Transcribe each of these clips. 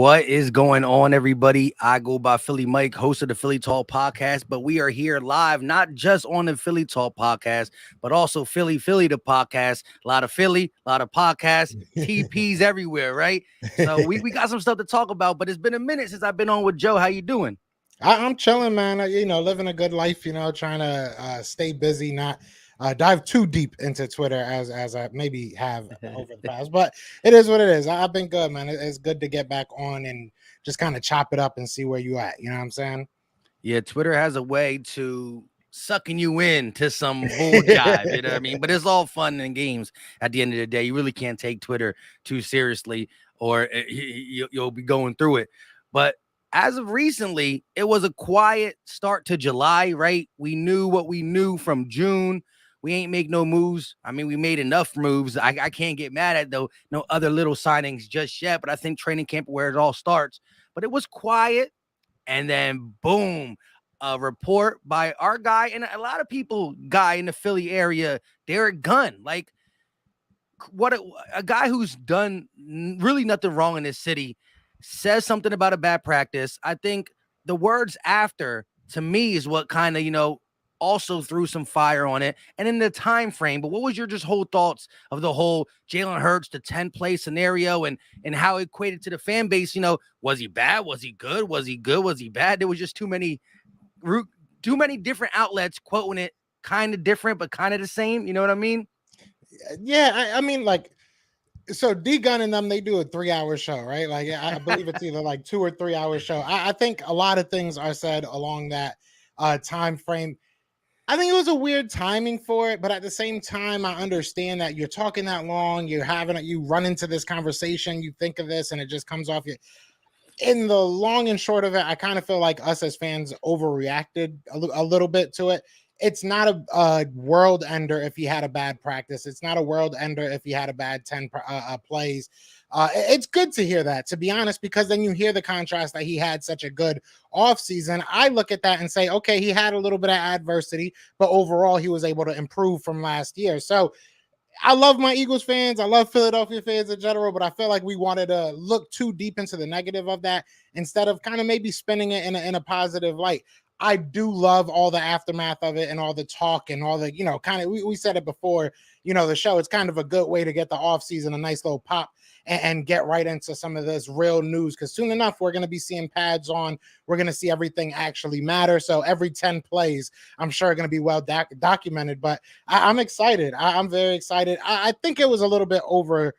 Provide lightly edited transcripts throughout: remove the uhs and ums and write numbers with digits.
What is going on, everybody? I go by Philly Mike, host of the Philly Talk podcast, but we are here live, not just on the Philly Talk podcast, but also Philly the podcast. A lot of Philly, a lot of podcasts, TPs everywhere, right? So we got some stuff to talk about, but it's been a minute since I've been on with Joe. How you doing? I'm chilling, man. Living a good life. Trying to stay busy, not dive too deep into Twitter as I maybe have over the past. But it is what it is. I've been good, man. It's good to get back on and just kind of chop it up and see where you at. You know what I'm saying? Yeah, Twitter has a way to sucking you in to some bull jive, you know what I mean? But it's all fun and games at the end of the day. You really can't take Twitter too seriously or you'll be going through it. But as of recently, it was a quiet start to July, right? We knew what we knew from June. We ain't make no moves. I mean, we made enough moves. I can't get mad at though no other little signings just yet, but I think training camp where it all starts. But it was quiet. And then boom, a report by our guy and a lot of people guy in the Philly area, Derek Gunn. Like what a guy who's done really nothing wrong in this city says something about a bad practice. I think the words after to me is what kind of, also threw some fire on it. And in the time frame, but what was your just whole thoughts of the whole Jalen Hurts, the 10-play scenario and how it equated to the fan base? Was he bad? Was he good? Was he good? Was he bad? There was just too many different outlets quoting it kind of different, but kind of the same. You know what I mean? Yeah, I mean, like, so D Gun and them, they do a 3-hour show, right? Like, I believe it's either like 2 or 3 hour show. I think a lot of things are said along that time frame. I think it was a weird timing for it, but at the same time, I understand that you're talking that long, you run into this conversation, you think of this, and it just comes off you. In the long and short of it, I kind of feel like us as fans overreacted a little bit to it. It's not a world ender if he had a bad practice. It's not a world ender if he had a bad 10 plays. It's good to hear that, to be honest, because then you hear the contrast that he had such a good offseason. I look at that and say, okay, he had a little bit of adversity, but overall he was able to improve from last year. So I love my Eagles fans. I love Philadelphia fans in general, but I feel like we wanted to look too deep into the negative of that instead of kind of maybe spinning it in a positive light. I do love all the aftermath of it and all the talk and all the, kind of, we said it before, the show. It's kind of a good way to get the off season, a nice little pop and get right into some of this real news. Because soon enough, we're going to be seeing pads on. We're going to see everything actually matter. So every 10 plays, I'm sure are going to be well documented. But I'm excited. I'm very excited. I think it was a little bit over.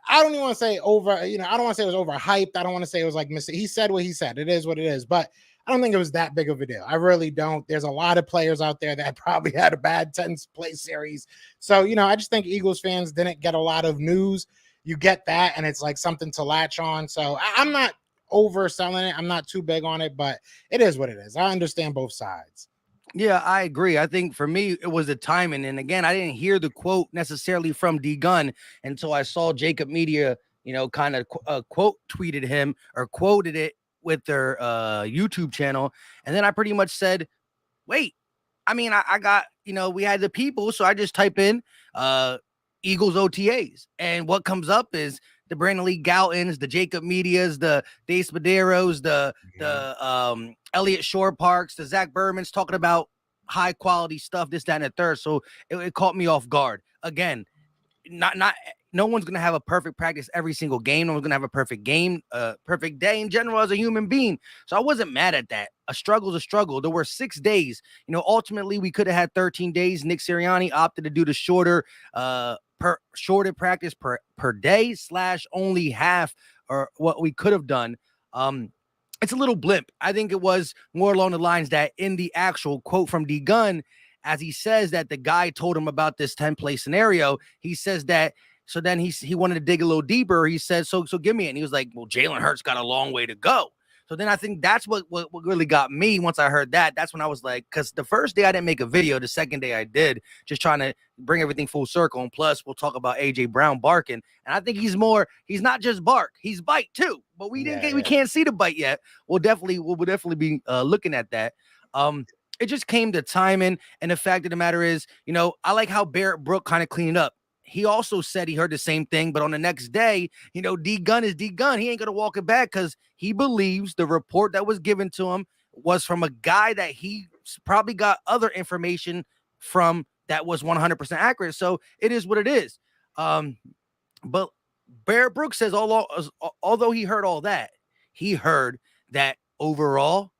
I don't even want to say over, I don't want to say it was overhyped. I don't want to say it was like, he said what he said. It is what it is. But I don't think it was that big of a deal. I really don't. There's a lot of players out there that probably had a bad 10-play series. So, I just think Eagles fans didn't get a lot of news. You get that, and it's like something to latch on. So I'm not overselling it. I'm not too big on it, but it is what it is. I understand both sides. Yeah, I agree. I think for me, it was the timing. And again, I didn't hear the quote necessarily from D Gun until I saw Jacob Media, kind of quote tweeted him or quoted it with their YouTube channel. And then I pretty much said, wait, I mean, I got, we had the people. So I just type in Eagles OTAs. And what comes up is the Brandon Lee Goutons, the Jacob Medias, the Dace Maderos, the Elliott Shore Parks, the Zach Berman's talking about high quality stuff, this, that, and the third. So it caught me off guard. Again, no one's going to have a perfect practice every single game. No one's going to have a perfect game, perfect day in general as a human being. So I wasn't mad at that. A struggle is a struggle. There were 6 days. Ultimately, we could have had 13 days. Nick Sirianni opted to do the shorter practice per day / only half or what we could have done. It's a little blimp. I think it was more along the lines that in the actual quote from D Gun, as he says that the guy told him about this 10-play scenario, he says that. So then he wanted to dig a little deeper. He said, so give me it. And he was like, well, Jalen Hurts got a long way to go. So then I think that's what really got me once I heard that. That's when I was like, because the first day I didn't make a video. The second day I did, just trying to bring everything full circle. And plus, we'll talk about A.J. Brown barking. And I think he's not just bark, he's bite too. But we can't see the bite yet. We'll definitely be looking at that. It just came to timing. And the fact of the matter is, I like how Barrett Brook kind of cleaned up. he also said he heard the same thing, but on the next day, D Gun is D Gun. He ain't gonna walk it back because he believes the report that was given to him was from a guy that he probably got other information from that was 100% accurate. So it is what it is. But Barrett Brooks says although he heard all that, he heard that overall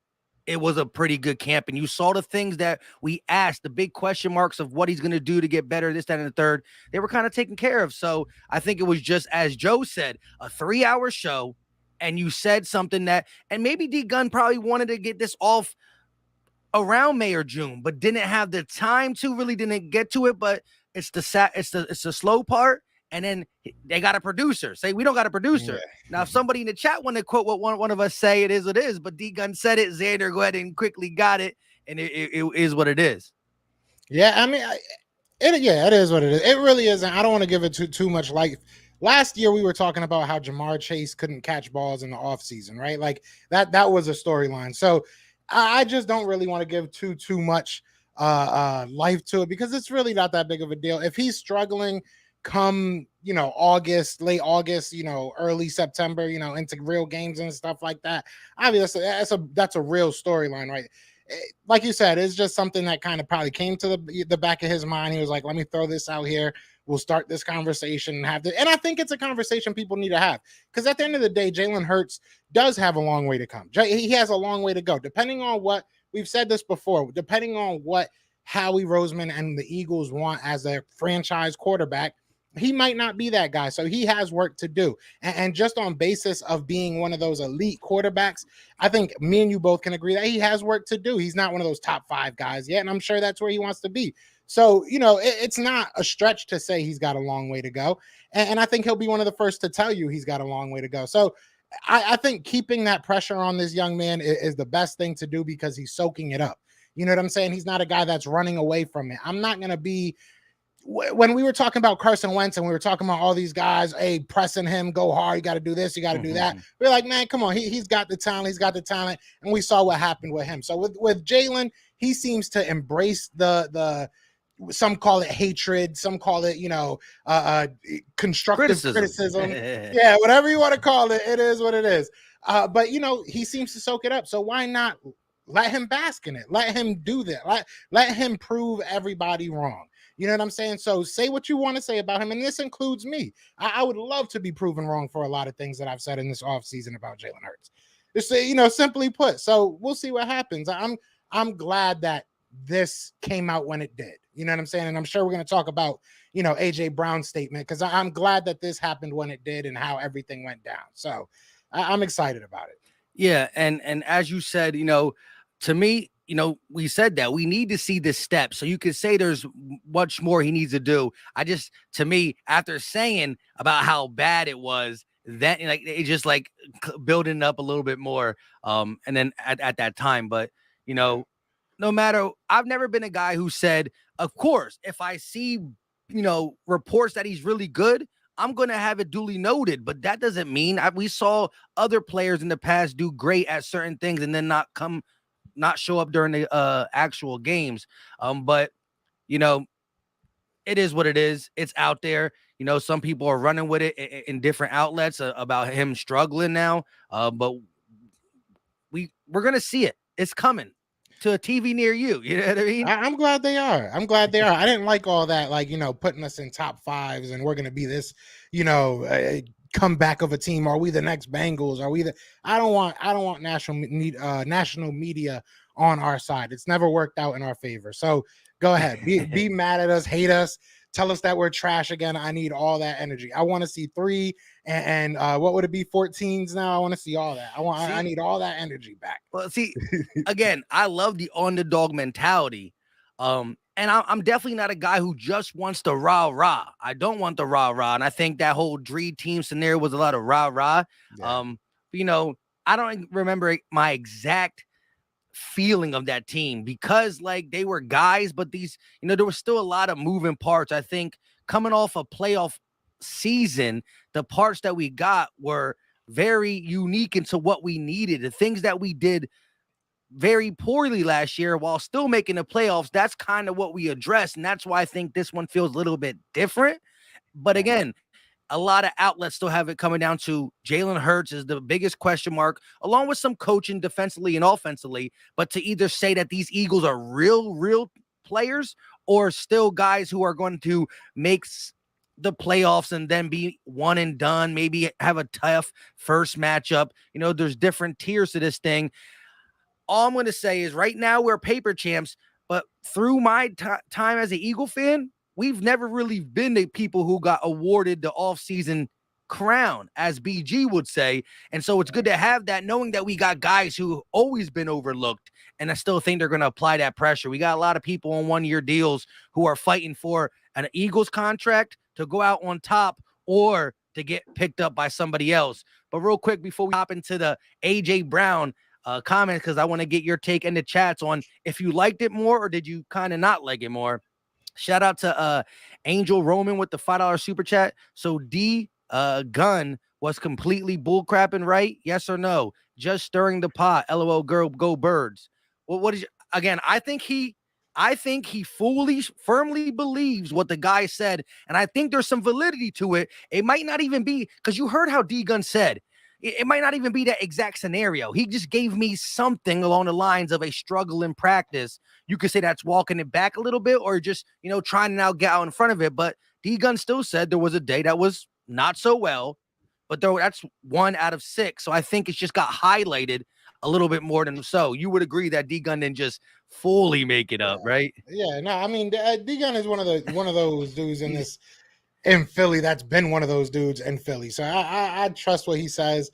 it was a pretty good camp. And you saw the things that we asked, the big question marks of what he's going to do to get better, this, that, and the third. They were kind of taken care of. So I think it was just, as Joe said, a 3-hour show. And you said something that, and maybe D Gunn probably wanted to get this off around May or June, but didn't have the time to, really didn't get to it. But it's the slow part. And then they got a producer. Say we don't got a producer. Yeah. Now, if somebody in the chat want to quote what one of us say, it is what it is. But D Gun said it. Xander, go ahead and quickly got it, and it is what it is. Yeah, I mean, it is what it is. It really is. And I don't want to give it too much life. Last year we were talking about how Jamar Chase couldn't catch balls in the offseason, right? Like that was a storyline. So I just don't really want to give too much life to it because it's really not that big of a deal. If he's struggling come August, late August, early September, into real games and stuff like that, obviously that's a real storyline, right? Like you said, it's just something that kind of probably came to the back of his mind. He was like, let me throw this out here, we'll start this conversation and have and I think it's a conversation people need to have, because at the end of the day, Jalen Hurts does have a long way to come. He has a long way to go, depending on what we've said this before, depending on what Howie Roseman and the Eagles want as a franchise quarterback. He might not be that guy. So he has work to do. And just on basis of being one of those elite quarterbacks, I think me and you both can agree that he has work to do. He's not one of those top 5 guys yet. And I'm sure that's where he wants to be. So, it's not a stretch to say he's got a long way to go. And I think he'll be one of the first to tell you he's got a long way to go. So I think keeping that pressure on this young man is the best thing to do because he's soaking it up. You know what I'm saying? He's not a guy that's running away from it. I'm not going to be, when we were talking about Carson Wentz and we were talking about all these guys, hey, pressing him, go hard, you got to do this, you got to do that. We're like, man, come on, he's got the talent, and we saw what happened with him. So with Jalen, he seems to embrace the some call it hatred, some call it, constructive criticism. Yeah, whatever you want to call it, it is what it is. But he seems to soak it up. So why not let him bask in it? Let him do that. Let him prove everybody wrong. You know what I'm saying? So say what you want to say about him. And this includes me. I would love to be proven wrong for a lot of things that I've said in this offseason about Jalen Hurts. Just simply put. So we'll see what happens. I'm glad that this came out when it did. You know what I'm saying? And I'm sure we're going to talk about, AJ Brown's statement, because I'm glad that this happened when it did and how everything went down. So I'm excited about it. Yeah. And as you said, to me, we said that we need to see this step. So you could say there's much more he needs to do. To me, after saying about how bad it was, that it just building up a little bit more. And then at that time, but no matter, I've never been a guy who said, of course, if I see, reports that he's really good, I'm going to have it duly noted. But that doesn't mean we saw other players in the past do great at certain things and then not show up during the actual games. But it is what it is. It's out there. Some people are running with it in different outlets about him struggling now. But we're gonna see it. It's coming to a TV near you. You know what I mean? I'm glad they are. I didn't like all that, putting us in top 5s and we're gonna be this, comeback of a team. Are we the next Bengals? Are we the? I don't want national media on our side. It's never worked out in our favor. So go ahead, be mad at us, hate us, tell us that we're trash again. I need all that energy. I want to see 3 and what would it be, 14s now? I want to see all that. I need all that energy back. Well, see, again, I love the underdog mentality. And I'm definitely not a guy who just wants the rah-rah. I don't want the rah-rah. And I think that whole dream team scenario was a lot of rah-rah. Yeah. I don't remember my exact feeling of that team because they were guys, but these, there was still a lot of moving parts. I think coming off a playoff season, the parts that we got were very unique into what we needed. The things that we did very poorly last year while still making the playoffs, that's kind of what we addressed. And that's why I think this one feels a little bit different. But again, a lot of outlets still have it coming down to Jalen Hurts is the biggest question mark, along with some coaching defensively and offensively. But to either say that these Eagles are real players or still guys who are going to make the playoffs and then be one and done, maybe have a tough first matchup. There's different tiers to this thing. All I'm going to say is right now we're paper champs, but through my time as an Eagle fan, we've never really been the people who got awarded the offseason crown, as BG would say. And so it's good to have that, knowing that we got guys who always been overlooked. And I still think they're going to apply that pressure. We got a lot of people on 1-year deals who are fighting for an Eagles contract to go out on top or to get picked up by somebody else. But real quick, before we hop into the AJ Brown comment, because I want to get your take in the chats on if you liked it more or did you kind of not like it more. Shout out to Angel Roman with the $5 super chat. So D Gunn was completely bullcrapping, right? Yes or no? Just stirring the pot. LOL, girl, go birds. Well, what is again? I think he firmly believes what the guy said, and I think there's some validity to it. It might not even be, because you heard how D Gunn said. It might not even be that exact scenario. He just gave me something along the lines of a struggle in practice. You could say that's walking it back a little bit or just, trying to now get out in front of it. But D-Gun still said there was a day that was not so well, but though that's 1 out of 6. So I think it's just got highlighted a little bit more than so. You would agree that D-Gun didn't just fully make it up, right? Yeah, no, I mean, D-Gun is one of those dudes in Philly that's been one of those dudes in Philly. So I trust what he says.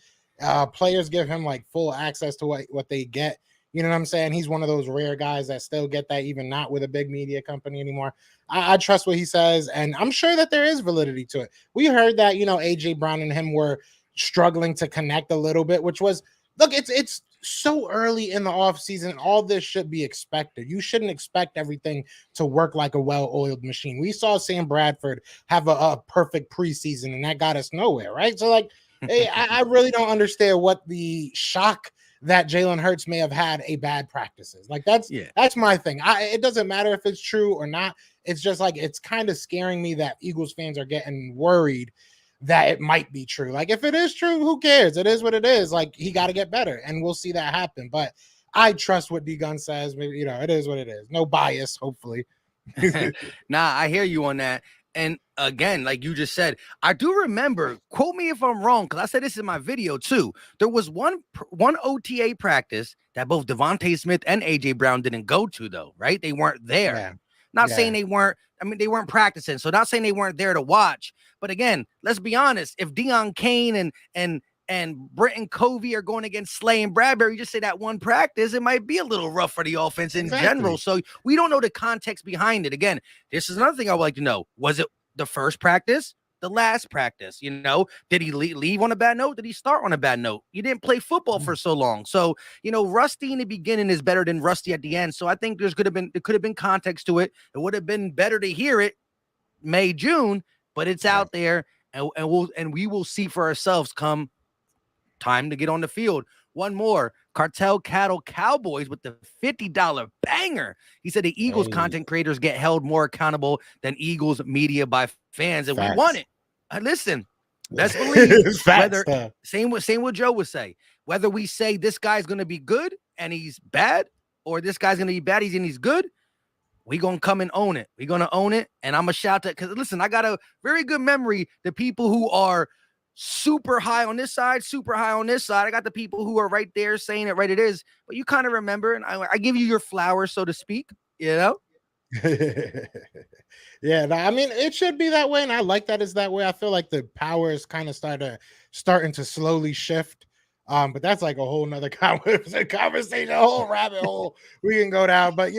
Players give him like full access to what they get. You know what I'm saying? He's one of those rare guys that still get that, even not with a big media company anymore. I trust what he says, and I'm sure that there is validity to it. We heard that, AJ Brown and him were struggling to connect a little bit, which was, look, it's so early in the offseason. All this should be expected. You shouldn't expect everything to work like a well-oiled machine. We saw Sam Bradford have a perfect preseason, and that got us nowhere, right? So, like, hey, I really don't understand what the shock that Jalen Hurts may have had a bad practices. Like, that's my thing. It doesn't matter if it's true or not. It's just like, it's kind of scaring me that Eagles fans are getting worried that it might be true. Like, if it is true, who cares? It is what it is. Like, he got to get better, and we'll see that happen. But I trust what D-Gun says. Maybe, it is what it is. No bias, hopefully. Nah, I hear you on that. And again, like you just said, I do remember, quote me if I'm wrong, because I said this in my video too. There was one OTA practice that both Devontae Smith and AJ Brown didn't go to, though, right? They weren't there. Yeah. Not saying they weren't. I mean, they weren't practicing. So not saying they weren't there to watch. But again, let's be honest. If Deion Kane and Britton Covey are going against Slay and Bradbury, just say that one practice, it might be a little rough for the offense in general. So we don't know the context behind it. Again, this is another thing I would like to know. Was it the first practice? The last practice? Did he leave on a bad note? Did he start on a bad note? You didn't play football for so long. So, rusty in the beginning is better than rusty at the end. So I think there could have been context to it. It would have been better to hear it May, June, but it's out there, and we will see for ourselves come time to get on the field. One more. Cartel Cattle Cowboys with the $50 banger. He said the Eagles content creators get held more accountable than Eagles media by fans, and we want it. Listen, best believe same what Joe would say. Whether we say this guy's going to be good and he's bad, or this guy's going to be bad and he's good, we going to come and own it. We're going to own it, and I'm going to shout that, because listen, I got a very good memory. The people who are super high on this side, super high on this side. I got the people who are right there saying it right it is, but you kind of remember, and I give you your flowers, so to speak, Yeah, I mean, it should be that way, and I like that it's that way. I feel like the power is kind of starting to slowly shift. But that's like a whole nother conversation, a whole rabbit hole we can go down. But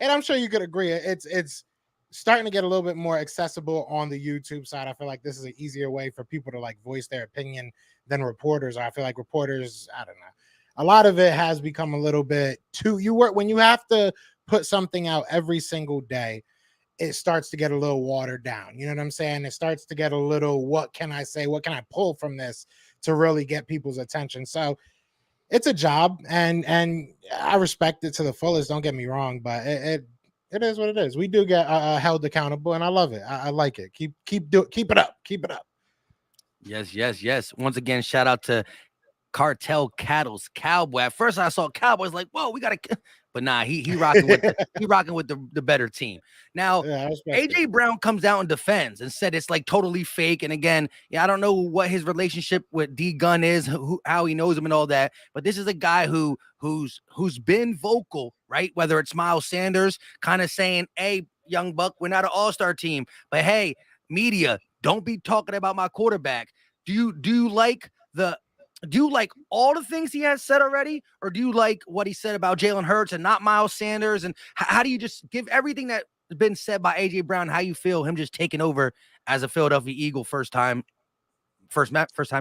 and I'm sure you could agree, it's starting to get a little bit more accessible on the YouTube side. I feel like this is an easier way for people to like voice their opinion than reporters. I feel like reporters, I don't know, a lot of it has become a little bit too, when you have to put something out every single day, it starts to get a little watered down. You know what I'm saying? It starts to get a little, what can I say? What can I pull from this to really get people's attention? So it's a job, and I respect it to the fullest. Don't get me wrong, but It is what it is. We do get held accountable, and I love it. I like it. Keep it up. Keep it up. Yes, yes, yes. Once again, shout out to Cartel Cattle's Cowboy. At first, I saw Cowboys like, whoa, we gotta, but nah, he rocking with the better team. Now, Yeah, I respect it. AJ Brown comes out and defends and said it's like totally fake. And again, yeah, I don't know what his relationship with D Gun is, how he knows him and all that. But this is a guy who's been vocal, right? Whether it's Miles Sanders kind of saying, "Hey, young buck, we're not an all-star team, but hey, media, don't be talking about my quarterback." Do you like the do you like all the things he has said already, or do you like what he said about Jalen Hurts and not Miles Sanders? And how do you just give everything that has been said by AJ Brown? How you feel him just taking over as a Philadelphia Eagle first time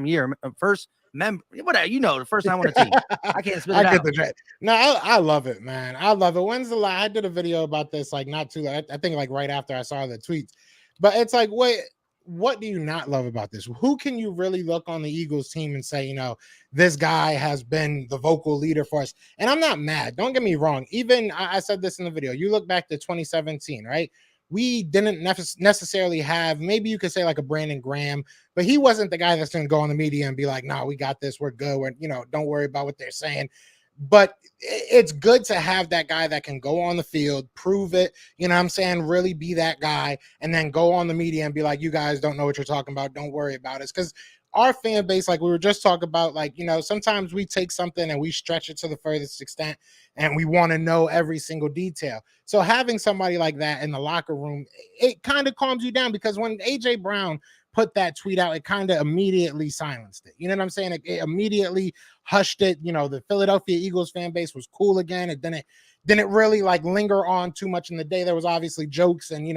year, first member, whatever, the first time on a team. I can't spit I it get out. the dread. No, I love it, man. I love it. When's the last? I did a video about this, like not too. I think like right after I saw the tweets, but it's like, wait, what do you not love about this? Who can you really look on the Eagles team and say, this guy has been the vocal leader for us? And I'm not mad. Don't get me wrong. Even I said this in the video. You look back to 2017, right? We didn't necessarily have, maybe you could say like a Brandon Graham, but he wasn't the guy that's going to go on the media and be like, no, we got this. We're good. Don't worry about what they're saying. But it's good to have that guy that can go on the field, prove it, what I'm saying, really be that guy, and then go on the media and be like, you guys don't know what you're talking about. Don't worry about it. Because our fan base, like we were just talking about, like, sometimes we take something and we stretch it to the furthest extent and we want to know every single detail. So having somebody like that in the locker room, it kind of calms you down, because when AJ Brown put that tweet out, it kind of immediately silenced it. You know what I'm saying? It immediately hushed it. The Philadelphia Eagles fan base was cool again. It didn't really like linger on too much in the day. There was obviously jokes and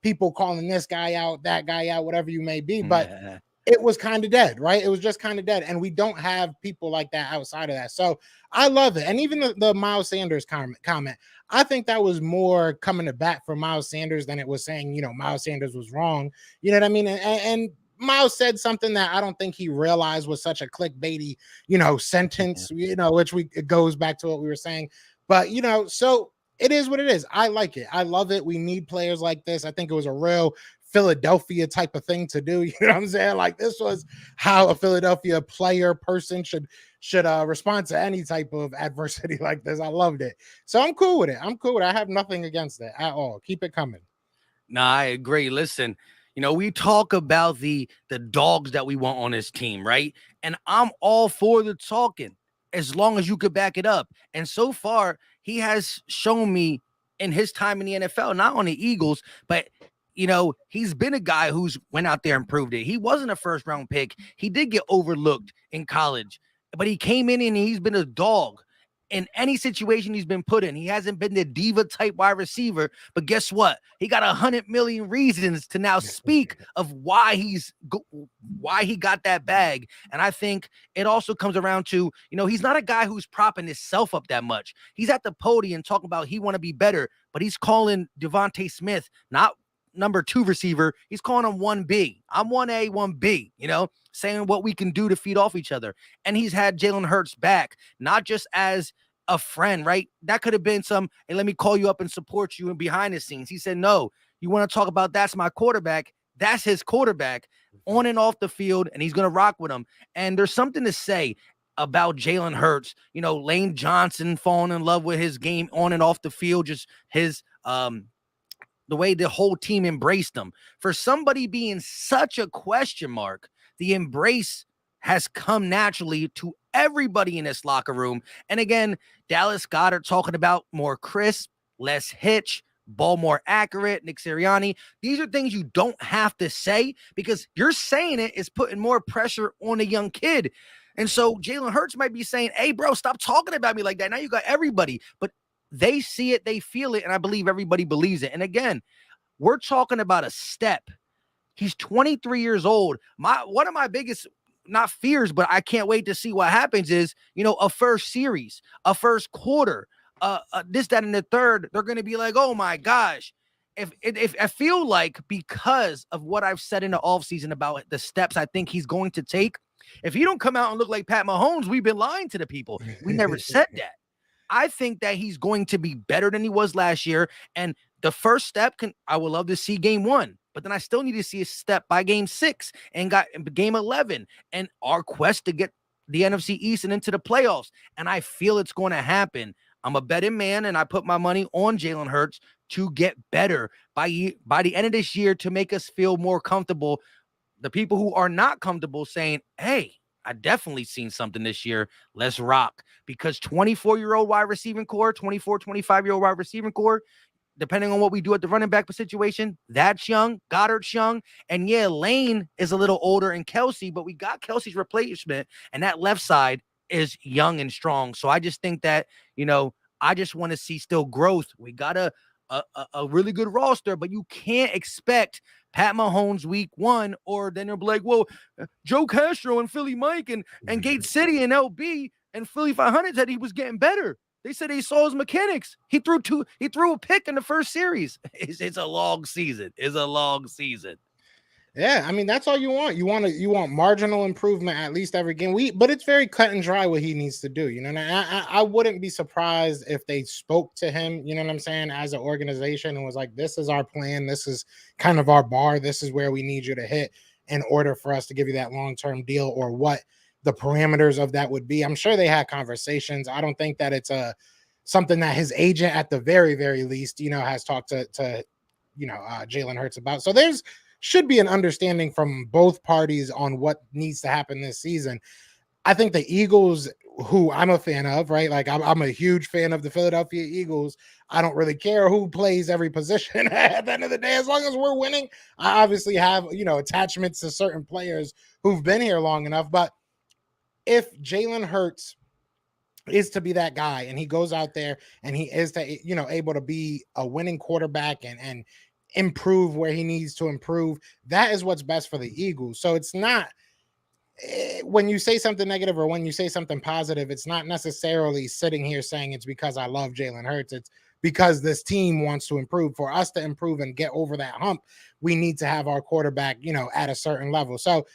people calling this guy out, that guy out, whatever you may be, but Yeah. it was kind of dead, right? It was just kind of dead. And we don't have people like that outside of that. So I love it. And even the Miles Sanders comment, I think that was more coming to bat for Miles Sanders than it was saying, Miles Sanders was wrong. You know what I mean? And Miles said something that I don't think he realized was such a clickbaity, sentence, which it goes back to what we were saying. But, so it is what it is. I like it. I love it. We need players like this. I think it was a real Philadelphia type of thing to do. You know what I'm saying? Like, this was how a Philadelphia person should respond to any type of adversity like this. I loved it. So I'm cool with it. I have nothing against it at all. Keep it coming. No, I agree. Listen, we talk about the dogs that we want on this team, right? And I'm all for the talking as long as you could back it up. And so far, he has shown me in his time in the NFL, not on the Eagles, but he's been a guy who's went out there and proved it. He wasn't a first round pick. He did get overlooked in college, but he came in and he's been a dog in any situation he's been put in. He hasn't been the diva type wide receiver, but guess what? He got 100 million reasons to now speak of why he got that bag. And I think it also comes around to, he's not a guy who's propping himself up that much. He's at the podium talking about he want to be better, but he's calling Devontae Smith not number 2 receiver. He's calling him 1B. I'm 1A, 1B, saying what we can do to feed off each other. And he's had Jalen Hurts back, not just as a friend, right? That could have been some, hey, let me call you up and support you and behind the scenes. He said, no, you want to talk about that's my quarterback. That's his quarterback on and off the field, and he's going to rock with him. And there's something to say about Jalen Hurts, Lane Johnson falling in love with his game on and off the field, just his, the way the whole team embraced him. For somebody being such a question mark, the embrace has come naturally to everybody in this locker room. And again, Dallas Goedert talking about more crisp, less hitch, ball more accurate, Nick Sirianni. These are things you don't have to say, because you're saying it is putting more pressure on a young kid. And so Jalen Hurts might be saying, hey, bro, stop talking about me like that. Now you got everybody. But they see it, they feel it, and I believe everybody believes it. And again, we're talking about a step. He's 23 years old. One of my biggest, not fears, but I can't wait to see what happens is, a first series, a first quarter, this, that, and the third. They're going to be like, oh my gosh. If I feel like, because of what I've said in the offseason about the steps I think he's going to take, if he don't come out and look like Pat Mahomes, we've been lying to the people. We never said that. I think that he's going to be better than he was last year. And the first step I would love to see game 1, but then I still need to see a step by game 6 and got game 11 and our quest to get the NFC East and into the playoffs. And I feel it's going to happen. I'm a betting man, and I put my money on Jalen Hurts to get better by the end of this year to make us feel more comfortable. The people who are not comfortable saying, hey, I definitely seen something this year. Let's rock. Because 24-year-old wide receiving core, 24, 25-year-old wide receiving core, depending on what we do at the running back situation, that's young. Goedert's young. And yeah, Lane is a little older and Kelsey, but we got Kelsey's replacement, and that left side is young and strong. So I just think that, I just want to see still growth. We got a really good roster, but you can't expect Pat Mahomes week 1, or then they'll be like, well, Joe Castro and Philly Mike and Gate City and LB and Philly 500 said he was getting better. They said he saw his mechanics. He threw a pick in the first series. It's a long season. It's a long season. Yeah, I mean, that's all you want. You want marginal improvement at least every game. But it's very cut and dry what he needs to do. And I wouldn't be surprised if they spoke to him, you know what I'm saying, as an organization, and was like, this is our plan. This is kind of our bar. This is where we need you to hit in order for us to give you that long-term deal, or what the parameters of that would be. I'm sure they had conversations. I don't think that it's something that his agent at the very, very least, has talked to Jalen Hurts about. So should be an understanding from both parties on what needs to happen this season. I think the Eagles, who I'm a fan of, right? Like I'm a huge fan of the Philadelphia Eagles. I don't really care who plays every position at the end of the day, as long as we're winning. I obviously have, attachments to certain players who've been here long enough. But if Jalen Hurts is to be that guy, and he goes out there and he is to, able to be a winning quarterback and improve where he needs to improve, that is what's best for the Eagles. So it's not, when you say something negative or when you say something positive, it's not necessarily sitting here saying it's because I love Jalen Hurts. It's because this team wants to improve. For us to improve and get over that hump, we need to have our quarterback, at a certain level. So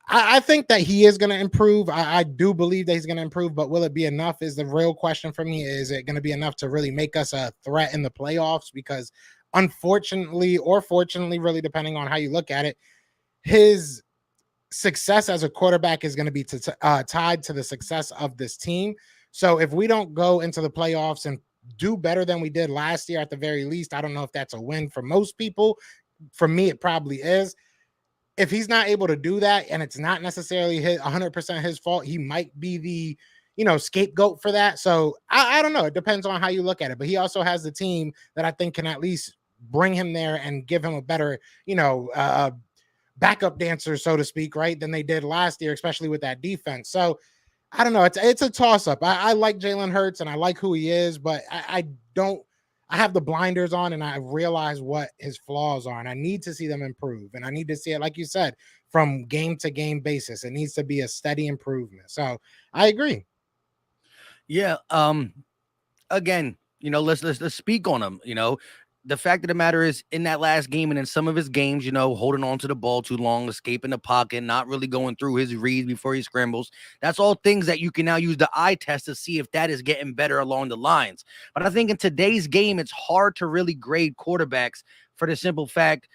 I think that he is going to improve. I do believe that he's going to improve, but will it be enough is the real question for me. Is it going to be enough to really make us a threat in the playoffs? Because unfortunately, or fortunately, really depending on how you look at it, his success as a quarterback is going to be tied to the success of this team. So if we don't go into the playoffs and do better than we did last year, at the very least, I don't know if that's a win for most people. For me, it probably is. If he's not able to do that, and it's not necessarily 100% his fault, he might be the scapegoat for that. So I don't know. It depends on how you look at it. But he also has the team that I think can at least bring him there and give him a better, backup dancer, so to speak, right, than they did last year, especially with that defense. So I don't know. It's a toss-up. I like Jalen Hurts and I like who he is, but I have the blinders on, and I realize what his flaws are, and I need to see them improve. And I need to see it, like you said, from game to game basis. It needs to be a steady improvement. So I agree. Yeah. Again, let's speak on him. The fact of the matter is, in that last game and in some of his games, holding on to the ball too long, escaping the pocket, not really going through his reads before he scrambles. That's all things that you can now use the eye test to see if that is getting better along the lines. But I think in today's game, it's hard to really grade quarterbacks for the simple fact,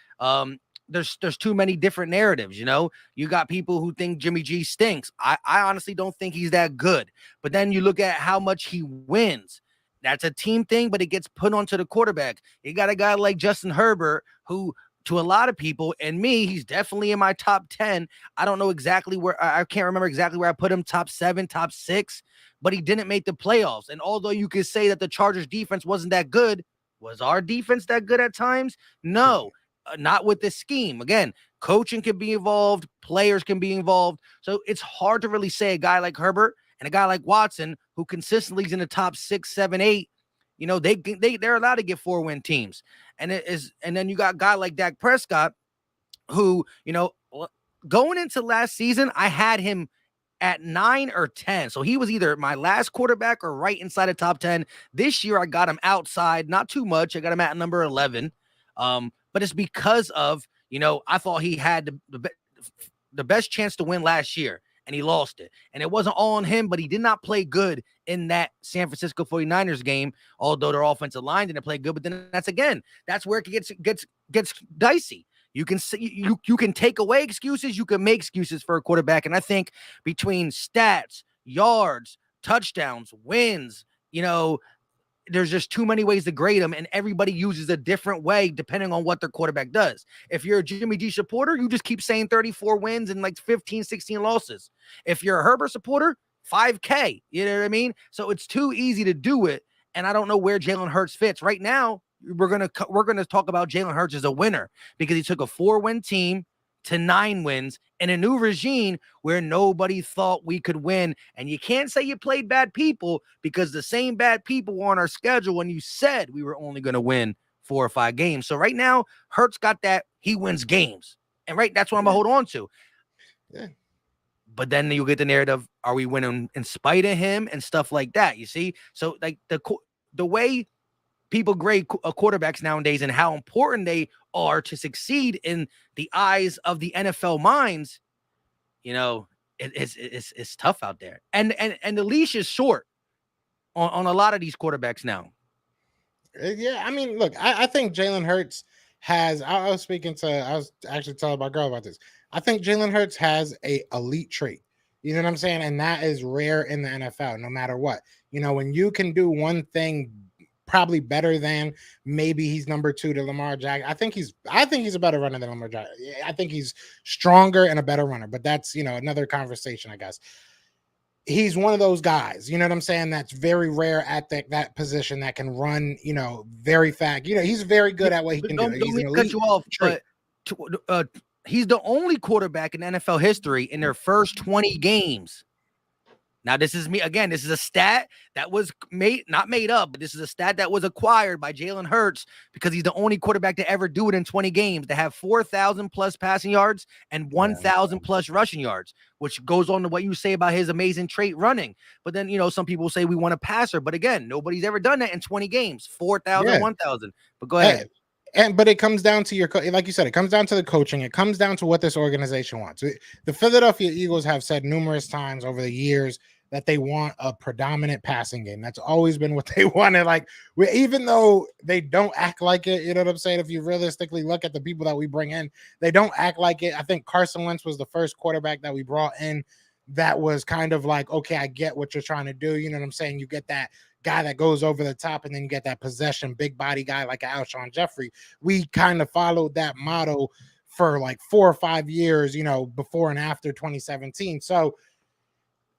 there's too many different narratives. You got people who think Jimmy G stinks. I honestly don't think he's that good. But then you look at how much he wins. That's a team thing, but it gets put onto the quarterback. You got a guy like Justin Herbert, who, to a lot of people and me, he's definitely in my top 10. I don't know exactly where, I can't remember exactly where I put him, top 7, top 6, but he didn't make the playoffs. And although you could say that the Chargers defense wasn't that good, was our defense that good at times? No, not with this scheme. Again, coaching can be involved, players can be involved. So it's hard to really say a guy like Herbert and a guy like Watson, who consistently is in the top 6, 7, 8, they're allowed to get 4-win teams. And then you got a guy like Dak Prescott, who, going into last season, I had him at 9 or 10. So he was either my last quarterback or right inside the top 10. This year, I got him outside, not too much. I got him at number 11. But it's because of, I thought he had the best chance to win last year. and he lost it. And it wasn't all on him, but he did not play good in that San Francisco 49ers game, although their offensive line didn't play good. But then that's where it gets dicey. You can you can take away excuses, you can make excuses for a quarterback. And I think between stats, yards, touchdowns, wins, there's just too many ways to grade them, and everybody uses a different way depending on what their quarterback does. If you're a Jimmy G supporter, you just keep saying 34 wins and like 15, 16 losses. If you're a Herbert supporter, 5K. You know what I mean? So it's too easy to do it, and I don't know where Jalen Hurts fits. Right now, we're gonna talk about Jalen Hurts as a winner because he took a 4-win team to 9 wins in a new regime where nobody thought we could win. And you can't say you played bad people because the same bad people were on our schedule when you said we were only going to win 4 or 5 games. So right now, Hurts got that. He wins games. And that's what I'm going to hold on to. Yeah. But then you get the narrative, are we winning in spite of him and stuff like that, you see? So like the way people grade quarterbacks nowadays and how important they are to succeed in the eyes of the NFL minds, it's tough out there. And the leash is short on a lot of these quarterbacks now. Yeah, I mean, look, I think Jalen Hurts has. I was actually telling my girl about this. I think Jalen Hurts has a elite trait. You know what I'm saying? And that is rare in the NFL, no matter what. When you can do one thing probably better than maybe he's number 2 to Lamar Jackson. I think he's a better runner than Lamar Jackson. I think he's stronger and a better runner, but that's, another conversation, I guess. He's one of those guys, you know what I'm saying? That's very rare at that position that can run, very fast. He's very good at what he can do. He's an elite cut you off, trait. but he's the only quarterback in NFL history in their first 20 games. Now, this is a stat that was not made up, but this is a stat that was acquired by Jalen Hurts because he's the only quarterback to ever do it in 20 games, to have 4,000 plus passing yards and 1,000 plus rushing yards, which goes on to what you say about his amazing trait running. But then, some people say we want a passer, but again, nobody's ever done that in 20 games, 4,000, 1,000. But go ahead. But it comes down to like you said, it comes down to the coaching. It comes down to what this organization wants. The Philadelphia Eagles have said numerous times over the years that they want a predominant passing game. That's always been what they wanted. Like, even though they don't act like it, you know what I'm saying? If you realistically look at the people that we bring in, they don't act like it. I think Carson Wentz was the first quarterback that we brought in that was kind of like, okay, I get what you're trying to do. You know what I'm saying? You get that guy that goes over the top, and then you get that possession, big body guy like Alshon Jeffrey. We kind of followed that model for like 4 or 5 years, before and after 2017. So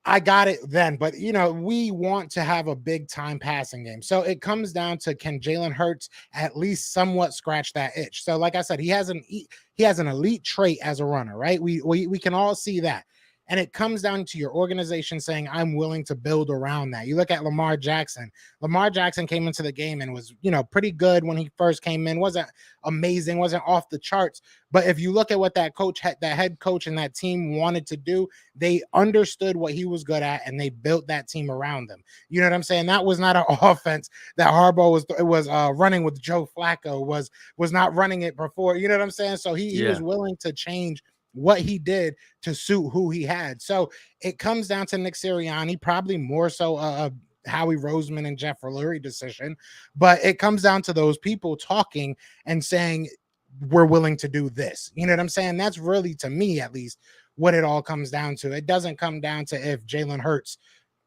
I got it then, but we want to have a big time passing game. So it comes down to, can Jalen Hurts at least somewhat scratch that itch? So like I said, he has an elite trait as a runner, right? We can all see that. And it comes down to your organization saying, I'm willing to build around that. You look at Lamar Jackson. Lamar Jackson came into the game and was, pretty good when he first came in. Wasn't amazing, wasn't off the charts. But if you look at what that head coach and that team wanted to do, they understood what he was good at, and they built that team around him. You know what I'm saying? That was not an offense that Harbaugh was running with Joe Flacco, was not running it before. You know what I'm saying? So he was willing to change what he did to suit who he had. So it comes down to Nick Sirianni, probably more so Howie Roseman and Jeff Lurie decision, but it comes down to those people talking and saying, we're willing to do this. You know what I'm saying? That's really, to me at least, what it all comes down to. It doesn't come down to if Jalen Hurts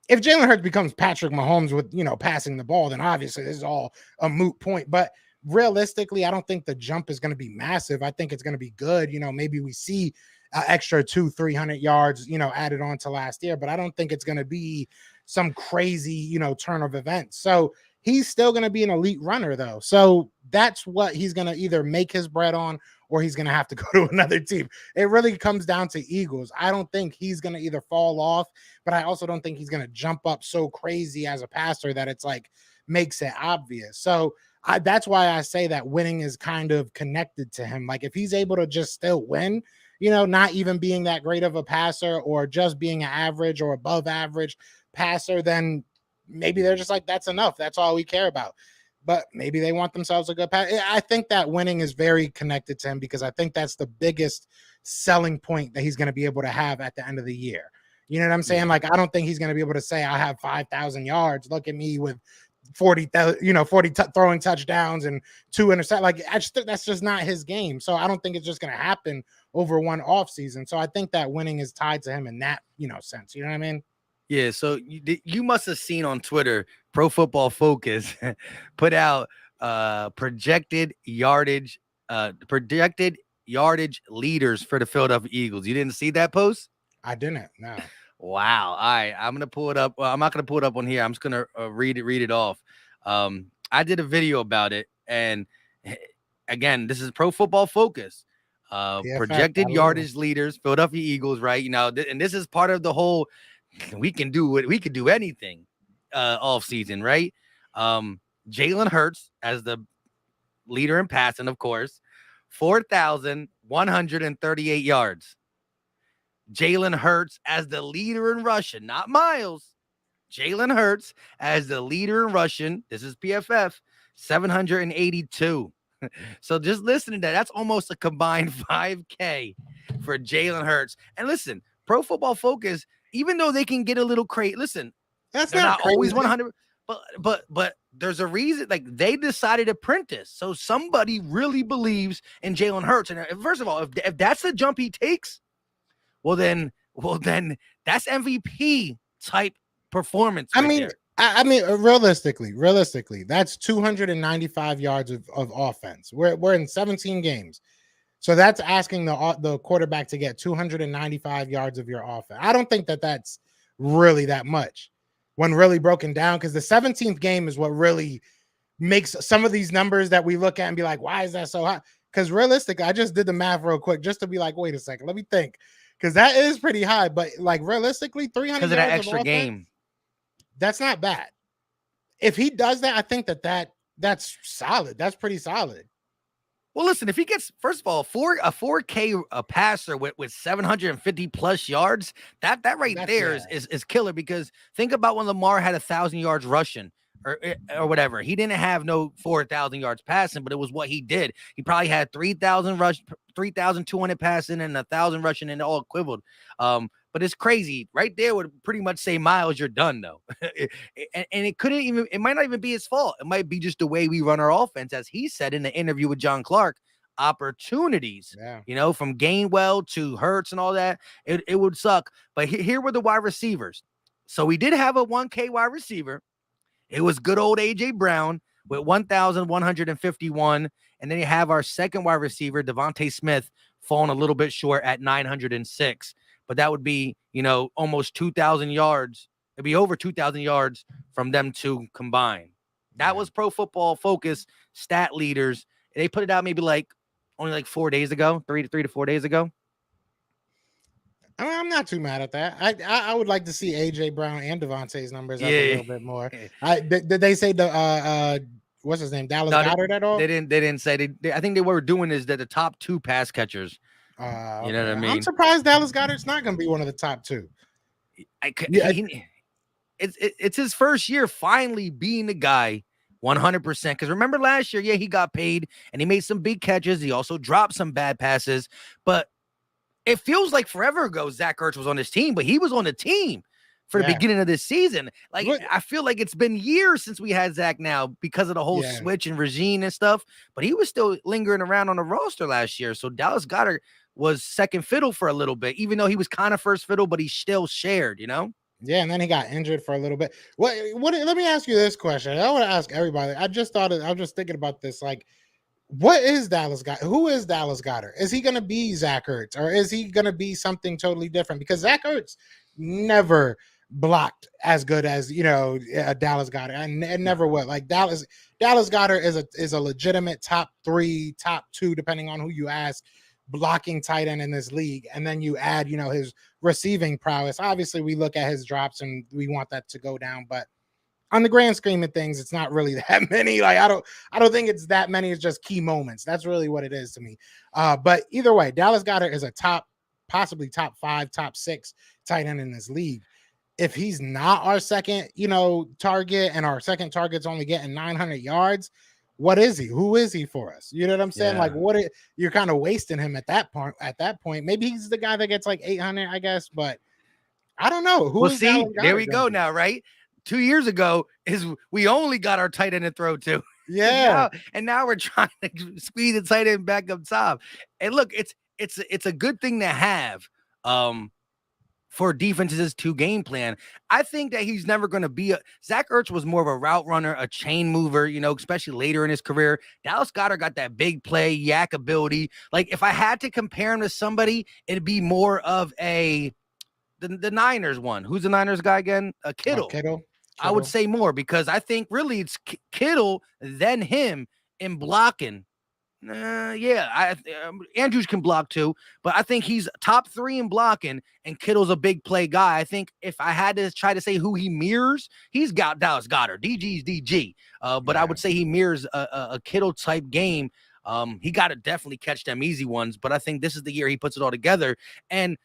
becomes Patrick Mahomes with, passing the ball, then obviously this is all a moot point. But realistically, I don't think the jump is going to be massive. I think it's going to be good. Maybe we see an extra 200-300 yards, added on to last year, but I don't think it's going to be some crazy, turn of events. So he's still going to be an elite runner though. So that's what he's going to either make his bread on, or he's going to have to go to another team. It really comes down to Eagles. I don't think he's going to either fall off, but I also don't think he's going to jump up so crazy as a passer that it's like makes it obvious. So that's why I say that winning is kind of connected to him. Like, if he's able to just still win, not even being that great of a passer, or just being an average or above average passer, then maybe they're just like, that's enough. That's all we care about. But maybe they want themselves a good pass. I think that winning is very connected to him, because I think that's the biggest selling point that he's going to be able to have at the end of the year. You know what I'm saying? Yeah. Like, I don't think he's going to be able to say, I have 5,000 yards. Look at me with 40 throwing touchdowns and 2 interceptions. Like, that's just not his game. So I don't think it's just going to happen over one off season. So I think that winning is tied to him in that, sense. You know what I mean? Yeah, so you must have seen on Twitter, Pro Football Focus put out projected yardage leaders for the Philadelphia Eagles. You didn't see that post? I didn't. No. Wow. All right, I'm gonna pull it up. Well, I'm not gonna pull it up on here. I'm just gonna read it off. I did a video about it, and again, this is Pro Football Focus. Projected yardage leaders, Philadelphia Eagles, right? And this is part of the whole. We can do anything off season, right? Jalen Hurts as the leader in passing, of course, 4,138 yards. Jalen Hurts as the leader in rushing, not Miles. Jalen Hurts as the leader in rushing. This is PFF, 782. So just listen to that. That's almost a combined 5K for Jalen Hurts. And listen, Pro Football Focus, even though they can get a little crazy, listen, they're not always 100, but there's a reason. Like, they decided to print this, so somebody really believes in Jalen Hurts. And first of all, if that's the jump he takes, well then that's MVP type performance. I mean, realistically, that's 295 yards of offense. We're in 17 games. So that's asking the quarterback to get 295 yards of your offense. I don't think that's really that much when really broken down, because the 17th game is what really makes some of these numbers that we look at and be like, why is that so high? Because realistically, I just did the math real quick just to be like, wait a second, let me think, because that is pretty high. But like, realistically, 300 because of that extra game, that's not bad. If he does that, I think that's solid. That's pretty solid. Well, listen, if he gets, first of all, a 4K passer with 750 plus yards, that right there is killer. Because think about when Lamar had 1,000 yards rushing or whatever. He didn't have no 4,000 yards passing, but it was what he did. He probably had 3,200 passing and 1,000 rushing, and all equivalent. But it's crazy. Right there would pretty much say, Miles, you're done, though. and it might not even be his fault. It might be just the way we run our offense. As he said in the interview with John Clark, opportunities, from Gainwell to Hurts and all that, it would suck. But here were the wide receivers. So we did have a 1K wide receiver. It was good old A.J. Brown with 1,151. And then you have our second wide receiver, Devontae Smith, falling a little bit short at 906. But that would be, almost 2,000 yards. It'd be over 2,000 yards from them two combined. That was Pro Football Focus stat leaders. They put it out maybe only 4 days ago, 3 to 4 days ago. I mean, I'm not too mad at that. I would like to see AJ Brown and Devontae's numbers up a little bit more. Did they say the what's his name, Dallas Goedert at all? They didn't say. I think they were doing is that the top 2 pass catchers. You know what I mean? I'm surprised Dallas Goedert's not going to be one of the top 2. It's his first year finally being the guy 100%. Because remember last year, he got paid and he made some big catches. He also dropped some bad passes. But it feels like forever ago Zach Ertz was on this team, but he was on the team for the beginning of this season. I feel like it's been years since we had Zach now because of the whole switch and regime and stuff. But he was still lingering around on the roster last year. So Dallas Goedert was second fiddle for a little bit, even though he was kind of first fiddle, but he still shared, Yeah, and then he got injured for a little bit. What? Let me ask you this question. I want to ask everybody. I was just thinking about this. Like, what is Dallas Goedert? Who is Dallas Goedert? Is he going to be Zach Ertz, or is he going to be something totally different? Because Zach Ertz never blocked as good as Dallas Goedert, and never will. Like Dallas Goedert is a legitimate top 3, top 2, depending on who you ask, blocking tight end in this league. And then you add his receiving prowess. Obviously we look at his drops and we want that to go down, but on the grand scheme of things, it's not really that many. Like I don't think it's that many. It's just key moments. That's really what it is to me. But either way, Dallas Goedert is a possibly top 5, top 6 tight end in this league. If he's not our second, target, and our second target's only getting 900 yards, what is he? Who is he for us? You know what I'm saying? Like, you're kind of wasting him at that point. Maybe he's the guy that gets 800, I guess. But I don't know. Who Well, is see, Jalen there Goddard we gonna go be? now, right? 2 years ago is we only got our tight end to throw to. Yeah. And now we're trying to squeeze the tight end back up top. And look, it's a good thing to have for defenses to game plan. I think that he's never going to be Zach Ertz was more of a route runner, a chain mover, especially later in his career. Dallas Goedert got that big play, yak ability. Like if I had to compare him to somebody, it'd be more of the Niners one. Who's the Niners guy again? Kittle. Kittle. I would say more because I think really it's Kittle then him in blocking. Andrews can block too, but I think he's top 3 in blocking, and Kittle's a big play guy. I think if I had to try to say who he mirrors, he's got Dallas Goedert. DG's DG, but I would say he mirrors a Kittle type game. He got to definitely catch them easy ones, but I think this is the year he puts it all together. And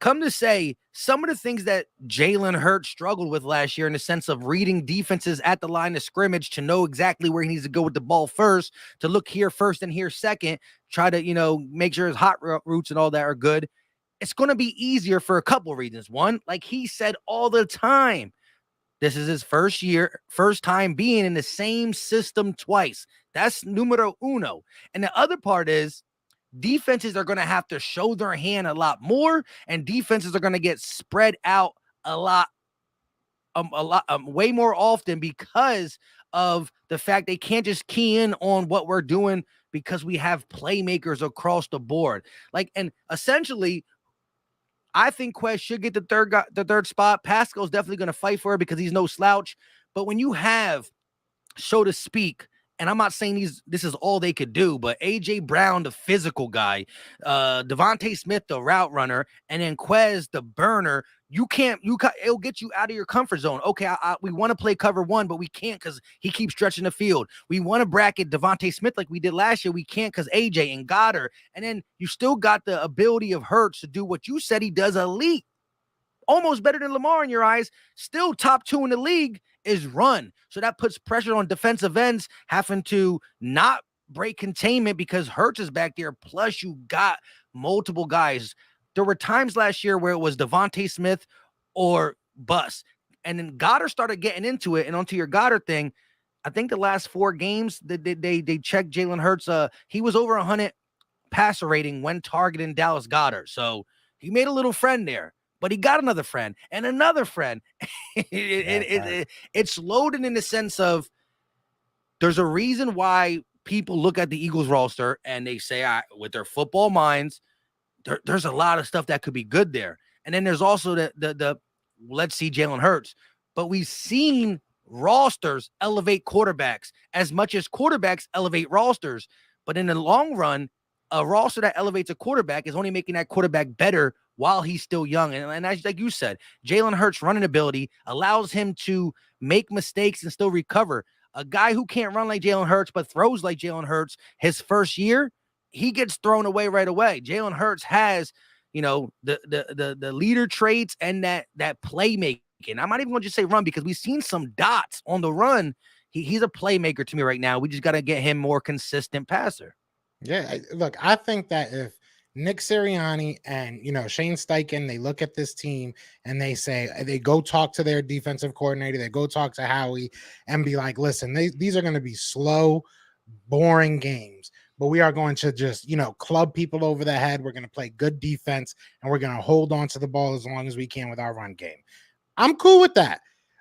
come to say, some of the things that Jalen Hurts struggled with last year in the sense of reading defenses at the line of scrimmage to know exactly where he needs to go with the ball first, to look here first and here second, try to, make sure his hot routes and all that are good. It's going to be easier for a couple of reasons. One, like he said all the time, this is his first time being in the same system twice. That's numero uno. And the other part is, defenses are going to have to show their hand a lot more, and defenses are going to get spread out a lot, way more often because of the fact they can't just key in on what we're doing because we have playmakers across the board. And essentially, I think Quest should get the third spot. Pascal's definitely going to fight for it because he's no slouch. But when you have, so to speak, and I'm not saying this is all they could do, but A.J. Brown, the physical guy, Devontae Smith, the route runner, and then Quez, the burner, it'll get you out of your comfort zone. Okay, we want to play cover 1, but we can't because he keeps stretching the field. We want to bracket Devontae Smith like we did last year. We can't because A.J. and Goddard. And then you still got the ability of Hurts to do what you said he does elite. Almost better than Lamar in your eyes, still top 2 in the league, is run. So that puts pressure on defensive ends having to not break containment because Hurts is back there. Plus, you got multiple guys. There were times last year where it was Devontae Smith or bust. And then Goddard started getting into it. And onto your Goddard thing, I think the last 4 games that they checked Jalen Hurts, he was over 100 passer rating when targeting Dallas Goedert. So he made a little friend there. But he got another friend and another friend. It's loaded in the sense of there's a reason why people look at the Eagles roster and they say, with their football minds, there's a lot of stuff that could be good there. And then there's also the let's see Jalen Hurts. But we've seen rosters elevate quarterbacks as much as quarterbacks elevate rosters. But in the long run, a roster that elevates a quarterback is only making that quarterback better while he's still young. And as like you said, Jalen Hurts' running ability allows him to make mistakes and still recover. A guy who can't run like Jalen Hurts but throws like Jalen Hurts, his first year, he gets thrown away right away. Jalen Hurts has, the leader traits and that playmaking. I'm not even going to just say run because we've seen some dots on the run. He's a playmaker to me right now. We just got to get him more consistent passer. Yeah, look, I think that if Nick Sirianni and Shane Steichen, they look at this team and they go talk to their defensive coordinator, they go talk to Howie and be like, listen, these are going to be slow, boring games, but we are going to just club people over the head. We're going to play good defense and we're going to hold on to the ball as long as we can with our run game. I'm cool with that.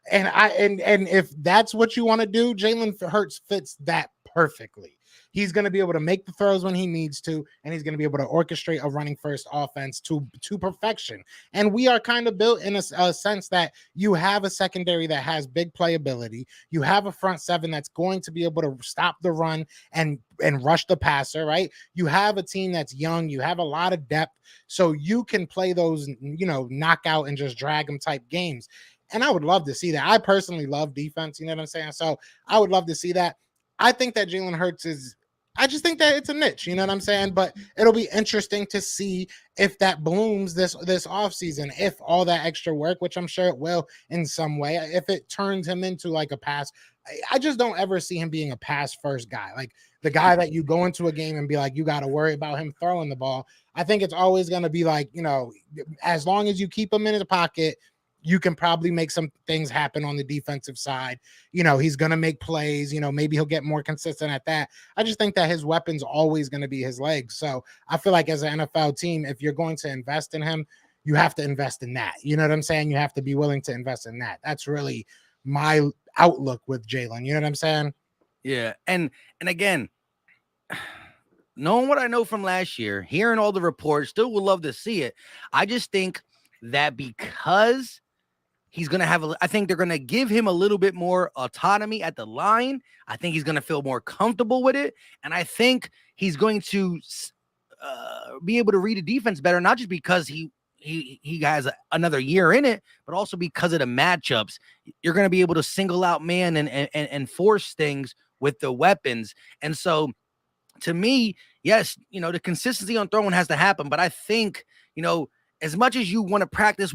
And if that's what you want to do, Jalen Hurts fits that perfectly. He's going to be able to make the throws when he needs to, and he's going to be able to orchestrate a running first offense to perfection. And we are kind of built in a sense that you have a secondary that has big playability. You have a front 7 that's going to be able to stop the run and rush the passer, right? You have a team that's young. You have a lot of depth. So you can play those, knockout and just drag them type games. And I would love to see that. I personally love defense. You know what I'm saying? So I would love to see that. I think that Jalen Hurts I just think that it's a niche, you know what I'm saying? But it'll be interesting to see if that blooms this offseason, if all that extra work, which I'm sure it will in some way, if it turns him into like a pass. I just don't ever see him being a pass first guy. the guy that you go into a game and be like, you got to worry about him throwing the ball. I think it's always going to be like, as long as you keep him in the pocket, you can probably make some things happen on the defensive side. He's going to make plays. Maybe he'll get more consistent at that. I just think that his weapon's always going to be his legs. So I feel like as an NFL team, if you're going to invest in him, you have to invest in that. You know what I'm saying? You have to be willing to invest in that. That's really my outlook with Jalen. You know what I'm saying? Yeah. And again, knowing what I know from last year, hearing all the reports, still would love to see it. I just think that because he's going to have, I think they're going to give him a little bit more autonomy at the line. I think he's going to feel more comfortable with it. And I think he's going to be able to read a defense better, not just because he has another year in it, but also because of the matchups. You're going to be able to single out man and force things with the weapons. And so to me, yes, the consistency on throwing has to happen, but I think, as much as you want to practice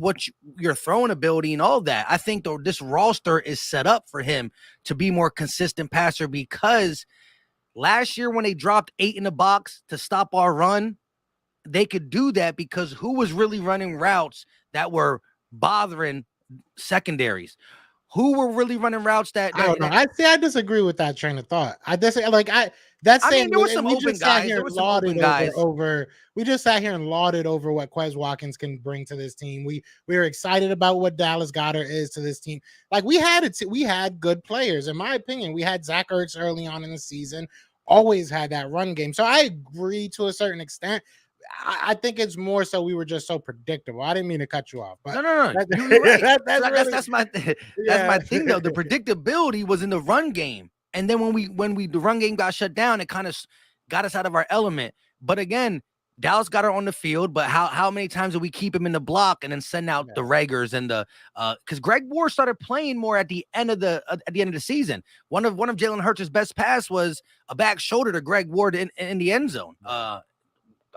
your throwing ability and all that, I think this roster is set up for him to be more consistent passer, because last year when they dropped 8 in the box to stop our run, they could do that because who was really running routes that were bothering secondaries? Who were really running routes that I don't know. I disagree with that train of thought. There were some open guys. We just sat here and lauded over what Quez Watkins can bring to this team. We were excited about what Dallas Goedert is to this team. Like we had good players. In my opinion, we had Zach Ertz early on in the season, always had that run game. So I agree to a certain extent. I think it's more so we were just so predictable. I didn't mean to cut you off, but no. You're right. That's my thing though. The predictability was in the run game, and then when the run game got shut down, it kind of got us out of our element. But again, Dallas got her on the field, but how many times did we keep him in the block and then send out the Raegers and the because Greg Ward started playing more at the end of the season. One of Jalen Hurts' best pass was a back shoulder to Greg Ward in the end zone.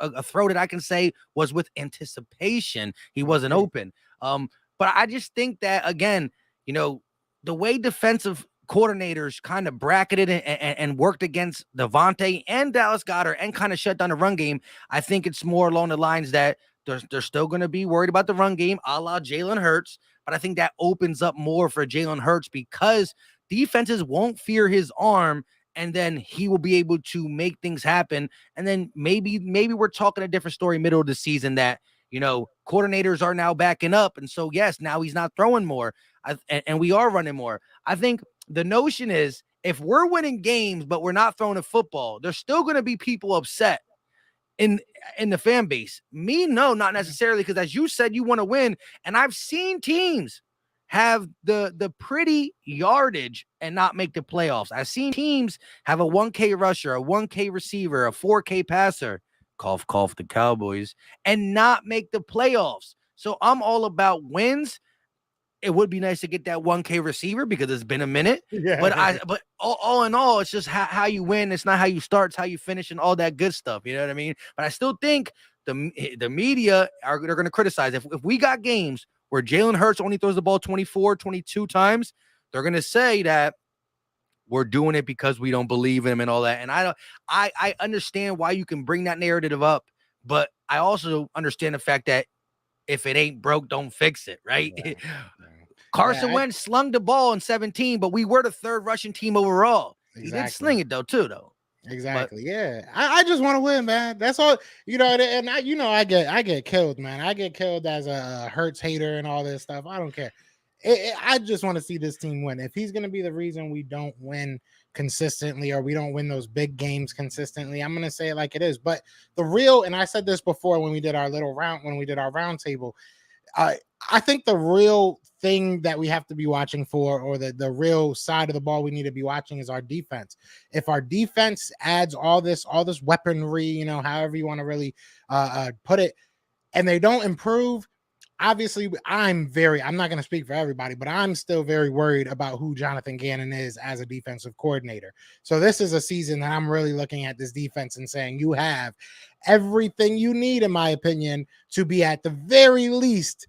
A throw that I can say was with anticipation. He wasn't open. But I just think that, again, the way defensive coordinators kind of bracketed and worked against Devontae and Dallas Goedert and kind of shut down the run game, I think it's more along the lines that they're still going to be worried about the run game, a la Jalen Hurts. But I think that opens up more for Jalen Hurts because defenses won't fear his arm, and then he will be able to make things happen. And then maybe we're talking a different story middle of the season that, coordinators are now backing up. And so, yes, now he's not throwing more and we are running more. I think the notion is if we're winning games, but we're not throwing a football, there's still going to be people upset in the fan base. Me, no, not necessarily. Because as you said, you want to win. And I've seen teams have the pretty yardage and not make the playoffs. I've seen teams have a 1K rusher, a 1K receiver, a 4K passer, cough, cough, the Cowboys, and not make the playoffs. So I'm all about wins. It would be nice to get that 1K receiver because it's been a minute. Yeah. But all in all, it's just how you win. It's not how you start, it's how you finish and all that good stuff. You know what I mean? But I still think the media they're going to criticize. If we got games where Jalen Hurts only throws the ball 24, 22 times, they're going to say that we're doing it because we don't believe him and all that. And I understand why you can bring that narrative up, but I also understand the fact that if it ain't broke, don't fix it, right? Yeah. Carson Wentz slung the ball in 17, but we were the third rushing team overall. Exactly. He did sling it though. Exactly. But, I just want to win, man. That's all. And I get killed, man. I get killed as a Hurts hater and all this stuff. I don't care. I just want to see this team win. If he's going to be the reason we don't win consistently or we don't win those big games consistently, I'm going to say it like it is. But the real, and I said this before when we did our round table, I think the real thing that we have to be watching for, or the real side of the ball we need to be watching, is our defense. If our defense adds all this weaponry, however you want to really put it, and they don't improve, obviously I'm not going to speak for everybody, but I'm still very worried about who Jonathan Gannon is as a defensive coordinator. So this is a season that I'm really looking at this defense and saying you have everything you need, in my opinion, to be at the very least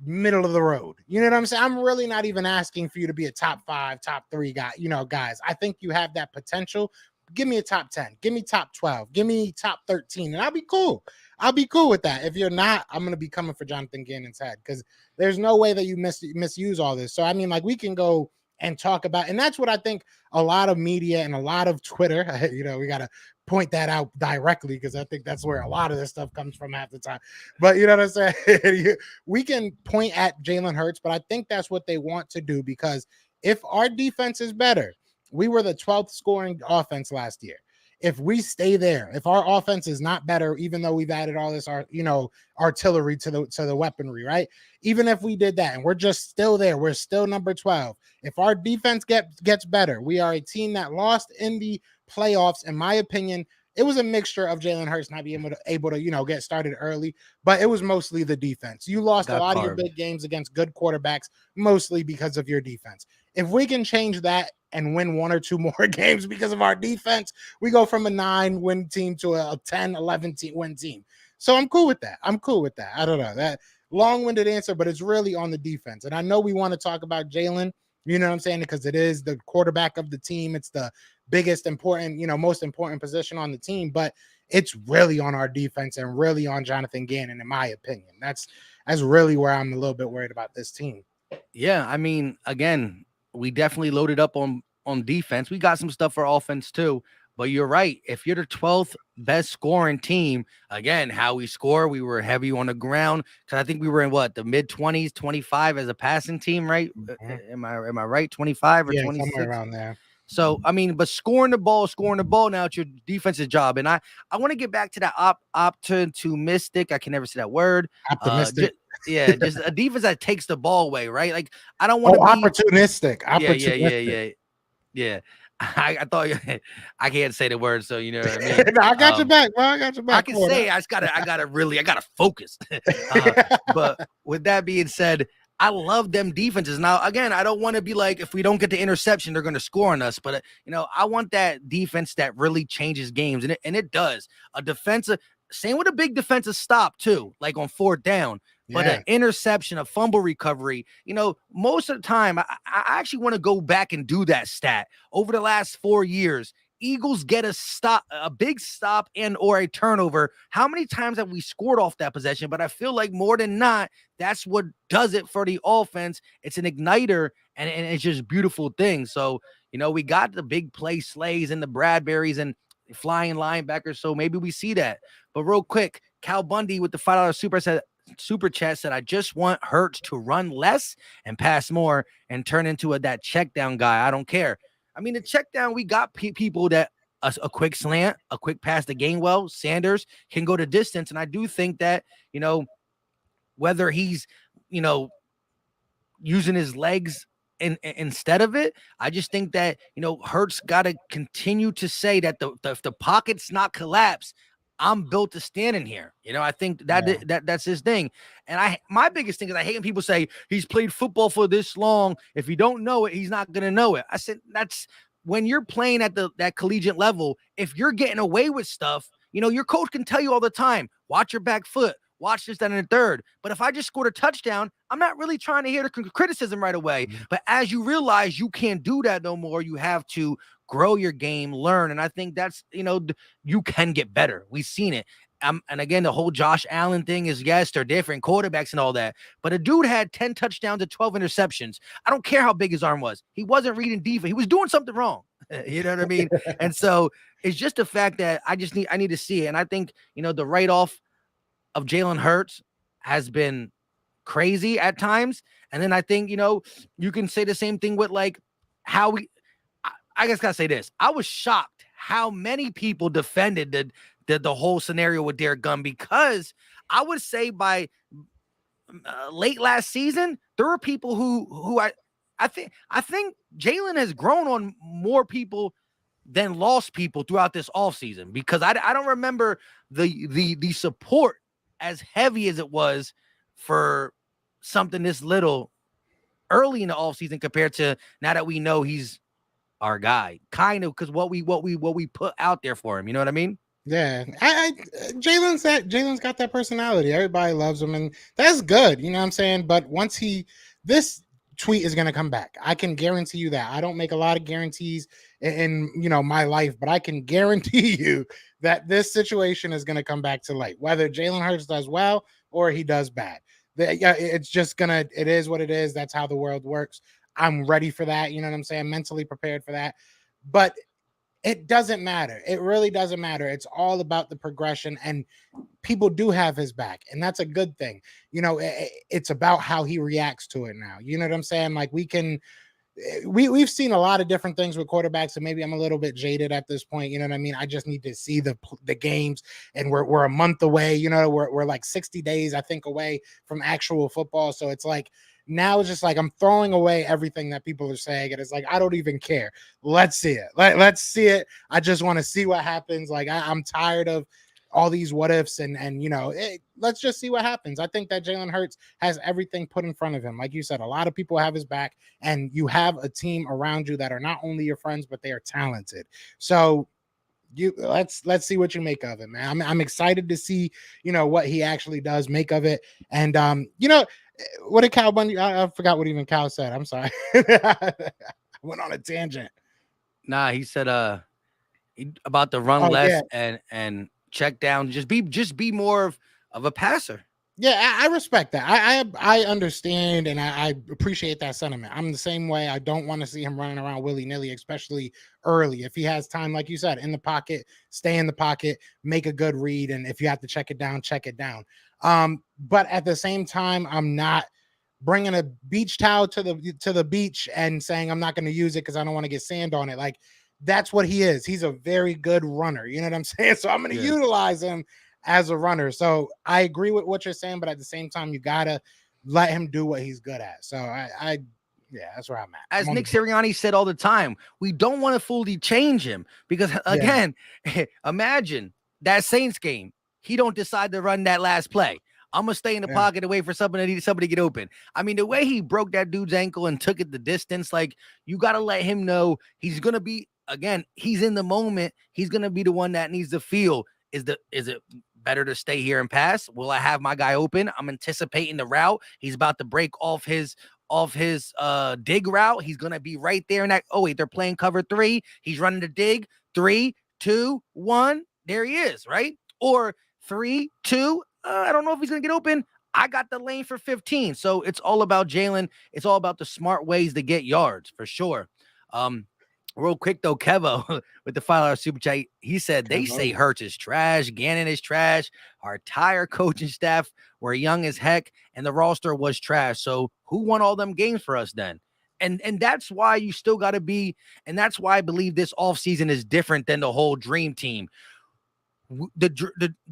middle of the road. You know what I'm saying? I'm really not even asking for you to be a top 5, top 3 guy, guys. I think you have that potential. give me a top 10, give me top 12, give me top 13, and I'll be cool. I'll be cool with that. If you're not, I'm gonna be coming for Jonathan Gannon's head because there's no way that you misuse all this. So I mean, like we can go and talk about, and that's what I think a lot of media and a lot of Twitter, we got to point that out directly because I think that's where a lot of this stuff comes from half the time. But you know what I'm saying? We can point at Jalen Hurts, but I think that's what they want to do because if our defense is better, we were the 12th scoring offense last year. If we stay there, if our offense is not better, even though we've added all this, artillery to the weaponry, right? Even if we did that and we're just still there, we're still number 12. If our defense gets better, we are a team that lost in the playoffs. In my opinion, it was a mixture of Jalen Hurts not being able to get started early, but it was mostly the defense. You lost a lot of your big games against good quarterbacks, mostly because of your defense. If we can change that and win one or two more games because of our defense, we go from a 9-win team to a 10, 11 win team. So I'm cool with that. I don't know, that long-winded answer, but it's really on the defense. And I know we want to talk about Jalen, you know what I'm saying? Because it is the quarterback of the team. It's the biggest important, most important position on the team, but it's really on our defense and really on Jonathan Gannon, in my opinion. That's really where I'm a little bit worried about this team. Yeah, I mean, again, we definitely loaded up on defense. We got some stuff for offense too, but you're right. If you're the 12th best scoring team, again, how we score, we were heavy on the ground because I think we were in the mid-20s, 25 as a passing team, right? Mm-hmm. Am I right? 25 or 26? Somewhere around there. So, I mean, but scoring the ball, now it's your defensive job. And I want to get back to that optimistic. I can never say that word. Optimistic. Just a defense that takes the ball away, right? Like, I don't want to be opportunistic. Yeah. I thought I can't say the word, so you know what I mean. No, I got your back, bro. I got your back. I can say I gotta focus. But with that being said, I love them defenses. Now, again, I don't want to be like, if we don't get the interception, they're going to score on us. But, I want that defense that really changes games. And it does. A defensive, same with a big defensive stop, too, like on 4th down. But an interception, a fumble recovery, most of the time, I actually want to go back and do that stat. Over the last 4 years, Eagles get a big stop and or a turnover. How many times have we scored off that possession? But I feel like more than not, that's what does it for the offense. It's an igniter, and it's just beautiful things. So, we got the big play slays and the Bradburys and flying linebackers. So maybe we see that. But real quick, Cal Bundy with the $5 super chat said, I just want Hurts to run less and pass more and turn into that check down guy. I don't care. I mean, the check down, we got people that a quick slant, a quick pass to Gainwell, Sanders can go to distance. And I do think that, whether he's, using his legs instead of it, I just think that, Hurts got to continue to say that if the pocket's not collapsed, I'm built to stand in here. I think that's his thing. And my biggest thing is I hate when people say he's played football for this long. If you don't know it, he's not going to know it. I said, that's when you're playing at that collegiate level. If you're getting away with stuff, your coach can tell you all the time, watch your back foot, watch this, that, and the third. But if I just scored a touchdown, I'm not really trying to hear the criticism right away. Mm-hmm. But as you realize you can't do that no more, you have to grow your game, learn. And I think that's, you can get better. We've seen it. And again, the whole Josh Allen thing is, yes, they're different quarterbacks and all that. But a dude had 10 touchdowns and 12 interceptions. I don't care how big his arm was. He wasn't reading defense. He was doing something wrong. You know what I mean? And so it's just the fact that I need to see it. And I think, the write-off of Jalen Hurts has been crazy at times. And then I think, you can say the same thing with like how I just gotta say this. I was shocked how many people defended the whole scenario with Derek Gunn, because I would say by late last season, there were people who I think Jalen has grown on more people than lost people throughout this offseason, because I don't remember the support as heavy as it was for something this little early in the offseason compared to now that we know he's our guy, kind of, because what we put out there for him, you know what I mean? Yeah, Jalen's got that personality. Everybody loves him, and that's good. You know what I'm saying? But once this tweet is going to come back. I can guarantee you that. I don't make a lot of guarantees in my life, but I can guarantee you that this situation is going to come back to light, whether Jalen Hurts does well or he does bad. Yeah, it's just gonna. It is what it is. That's how the world works. I'm ready for that. You know what I'm saying? Mentally prepared for that. But it doesn't matter. It really doesn't matter. It's all about the progression, and people do have his back, and that's a good thing. It's about how he reacts to it now. You know what I'm saying? Like we've seen a lot of different things with quarterbacks, and maybe I'm a little bit jaded at this point. You know what I mean? I just need to see the games, and we're a month away. We're like 60 days, I think, away from actual football. So it's like now it's just like I'm throwing away everything that people are saying, and it's like I don't even care. Let's see it. Let's see it. I just want to see what happens. Like I'm tired of all these what ifs, and let's just see what happens. I think that Jalen Hurts has everything put in front of him. Like you said, a lot of people have his back, and you have a team around you that are not only your friends, but they are talented. So let's see what you make of it, man. I'm excited to see what he actually does make of it. And what did Cal Bundy? I forgot what even Cal said. I'm sorry. I went on a tangent. Nah, he said about the run Oh less yeah. and check down. Just be more of a passer. Yeah, I respect that. I understand, and I appreciate that sentiment. I'm the same way. I don't want to see him running around willy-nilly, especially early. If he has time, like you said, in the pocket, stay in the pocket, make a good read, and if you have to check it down, check it down. But at the same time, I'm not bringing a beach towel to the beach and saying I'm not going to use it because I don't want to get sand on it. Like that's what he is. He's a very good runner. You know what I'm saying? So I'm going to utilize him as a runner. So I agree with what you're saying, but at the same time, you gotta let him do what he's good at. So yeah, that's where I'm at. As Nick Sirianni said all the time, we don't want to fully change him because again, imagine that Saints game. He don't decide to run that last play. I'm gonna stay in the pocket and wait for somebody to get open. I mean, the way he broke that dude's ankle and took it the distance, like you gotta let him know he's gonna be he's in the moment. He's gonna be the one that needs to feel. Is it better to stay here and pass? Will I have my guy open? I'm anticipating the route. He's about to break off his dig route. He's gonna be right there in that. Oh wait, they're playing cover 3. He's running the dig. 3, 2, 1. There he is, right? Or 3, 2. I don't know if he's gonna get open. I got the lane for 15. So it's all about Jalen. It's all about the smart ways to get yards for sure. Real quick though, Kevo with the $5 super chat, he said they say Hurts is trash, Gannon is trash, our entire coaching staff were young as heck, and the roster was trash. So who won all them games for us then? And that's why you still got to be, and that's why I believe this offseason is different than the whole dream team.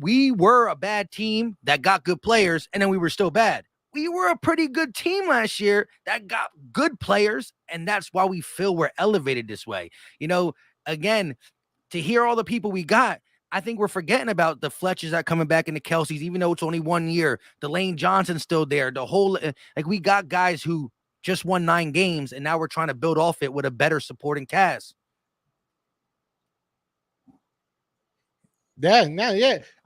We were a bad team that got good players, and then we were still bad. We were a pretty good team last year that got good players, and that's why we feel we're elevated this way. Again, to hear all the people we got, I think we're forgetting about the Fletchers that are coming back into Kelsey's, even though it's only 1 year. The Lane Johnson's still there. The whole, we got guys who just won 9 games, and now we're trying to build off it with a better supporting cast. Yeah.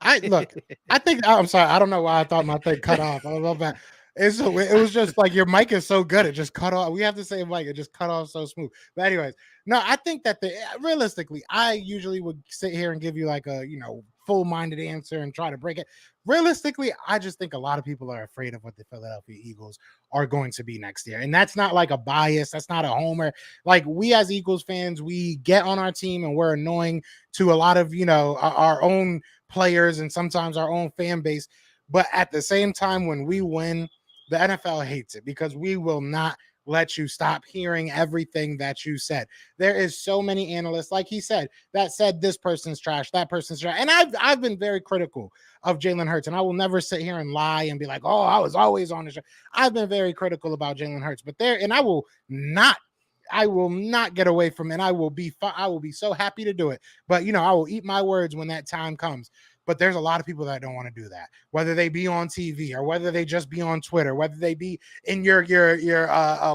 I think I'm sorry. I don't know why I thought my thing cut off. I love that. It was just like your mic is so good. It just cut off. We have to say mic. It just cut off so smooth. But anyways, no, I think that realistically, I usually would sit here and give you like a, full-minded answer and try to break it. Realistically, I just think a lot of people are afraid of what the Philadelphia Eagles are going to be next year. And that's not like a bias. That's not a homer. Like we as Eagles fans, we get on our team and we're annoying to a lot of, our own players and sometimes our own fan base. But at the same time, when we win, the NFL hates it because we will not let you stop hearing everything that you said. There is so many analysts, like he said, that said this person's trash, that person's trash. And I've been very critical of Jalen Hurts, and I will never sit here and lie and be like, oh, I was always on the show. I've been very critical about Jalen Hurts, but I will not get away from it. And I will be so happy to do it. But I will eat my words when that time comes. But there's a lot of people that don't want to do that, whether they be on TV or whether they just be on Twitter, whether they be in your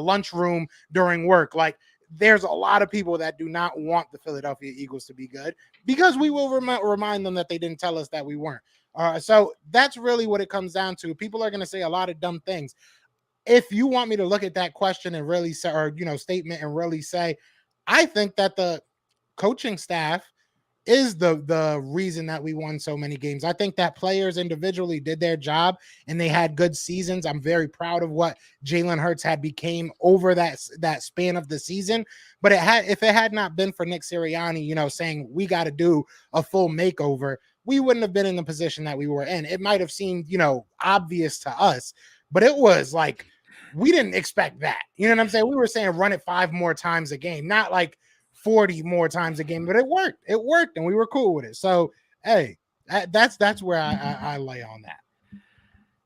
lunchroom during work. Like there's a lot of people that do not want the Philadelphia Eagles to be good because we will remind them that they didn't tell us that we weren't. So that's really what it comes down to. People are going to say a lot of dumb things. if you want me to look at that question and really say, or statement and really say, I think that the coaching staff is the reason that we won so many games. I think that players individually did their job and they had good seasons. I'm very proud of what Jalen Hurts had became over that span of the season. But if it had not been for Nick Sirianni, saying we got to do a full makeover, we wouldn't have been in the position that we were in. It might have seemed, obvious to us, but it was like we didn't expect that. You know what I'm saying? We were saying run it 5 more times a game, not like 40 more times a game, but it worked. It worked, and we were cool with it. So, hey, that's where I lay on that.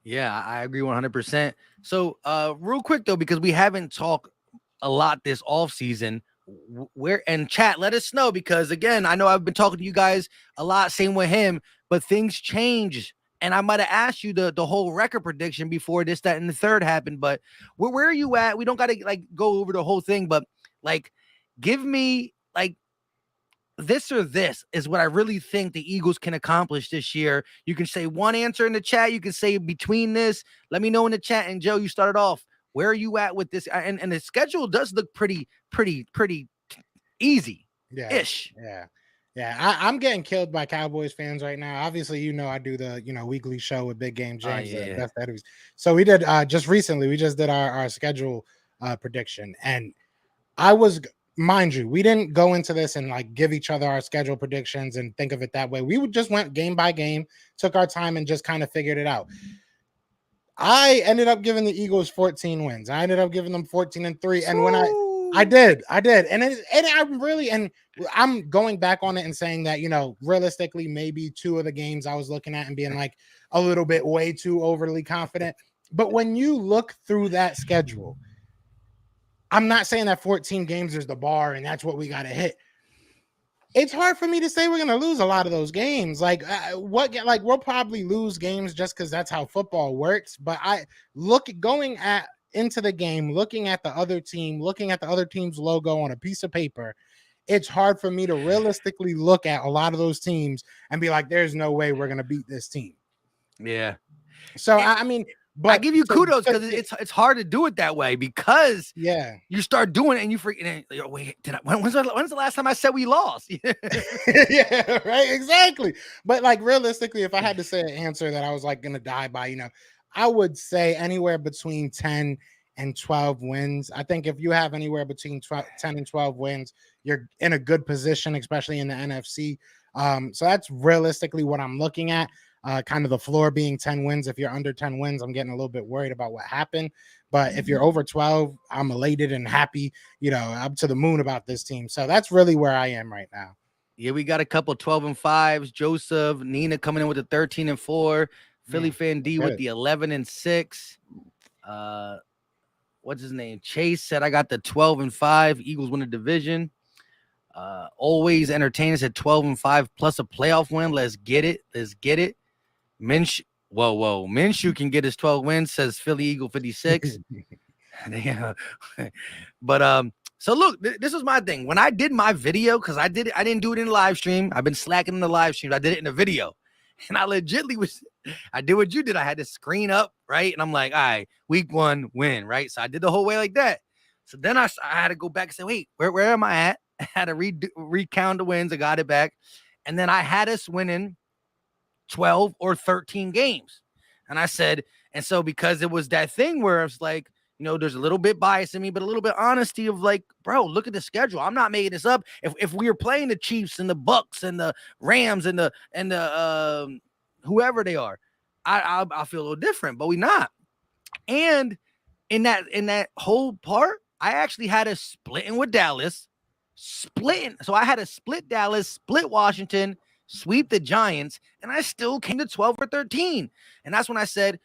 Yeah, I agree 100%. So, real quick though, because we haven't talked a lot this off season, where and chat, let us know, because again, I know I've been talking to you guys a lot, same with him, but things change. And I might have asked you the whole record prediction before this, that, and the third happened. But where are you at? We don't got to like go over the whole thing, but like, give me like this or this is what I really think the Eagles can accomplish this year. You can say one answer in the chat. You can say between this. Let me know in the chat. And Joe, you started off. Where are you at with this? And the schedule does look pretty easy. Yeah. Ish. Yeah. I'm getting killed by Cowboys fans right now. Obviously, I do the weekly show with Big Game James. Best Eddie's. So we did just recently. We just did our schedule prediction, and I was. Mind you, we didn't go into this and like give each other our schedule predictions and think of it that way. We just went game by game, took our time, and just kind of figured it out. I ended up giving the Eagles 14 wins. I ended up giving them 14-3. And when I did, and I'm going back on it and saying that, realistically, maybe 2 of the games I was looking at and being like a little bit way too overly confident. But when you look through that schedule, I'm not saying that 14 games is the bar and that's what we got to hit. It's hard for me to say we're going to lose a lot of those games. We'll probably lose games just because that's how football works. But into the game, looking at the other team, looking at the other team's logo on a piece of paper, it's hard for me to realistically look at a lot of those teams and be like, there's no way we're going to beat this team. Yeah. So, I mean, but I give you kudos because it's hard to do it that way, because you start doing it and you forget. Wait, when's the last time I said we lost? Yeah, right, exactly. But like realistically, if I had to say an answer that I was like gonna die by, I would say anywhere between 10 and 12 wins. I think if you have anywhere between 10 and 12 wins, you're in a good position, especially in the NFC. So that's realistically what I'm looking at. Kind of the floor being 10 wins. If you're under 10 wins, I'm getting a little bit worried about what happened. But if you're over 12, I'm elated and happy, up to the moon about this team. So that's really where I am right now. Yeah, we got a couple 12-5s. Joseph, Nina coming in with the 13-4. Philly fan D with the 11-6. What's his name? Chase said I got the 12-5. Eagles win the division. Always entertaining said 12-5 plus a playoff win. Let's get it. Minshew, whoa. Minshew can get his 12 wins, says Philly Eagle 56. Yeah. But so look, this was my thing. When I did my video, because I didn't do it in the live stream. I've been slacking in the live stream. I did it in the video. And I did what you did. I had to screen up, right? And I'm like, all right, week 1 win, right? So I did the whole way like that. So then I had to go back and say, wait, where am I at? I had to recount the wins. I got it back. And then I had us winning 12 or 13 games. And I said, and so because it was that thing where it's like, there's a little bit bias in me, but a little bit honesty of like, bro, look at the schedule. I'm not making this up. If we were playing the Chiefs and the Bucks and the Rams and the whoever they are, I feel a little different, but we not. And in that whole part, I actually had a splitting with Dallas, So I had to split Dallas, split Washington, sweep the Giants, and I still came to 12 or 13. And that's when I said,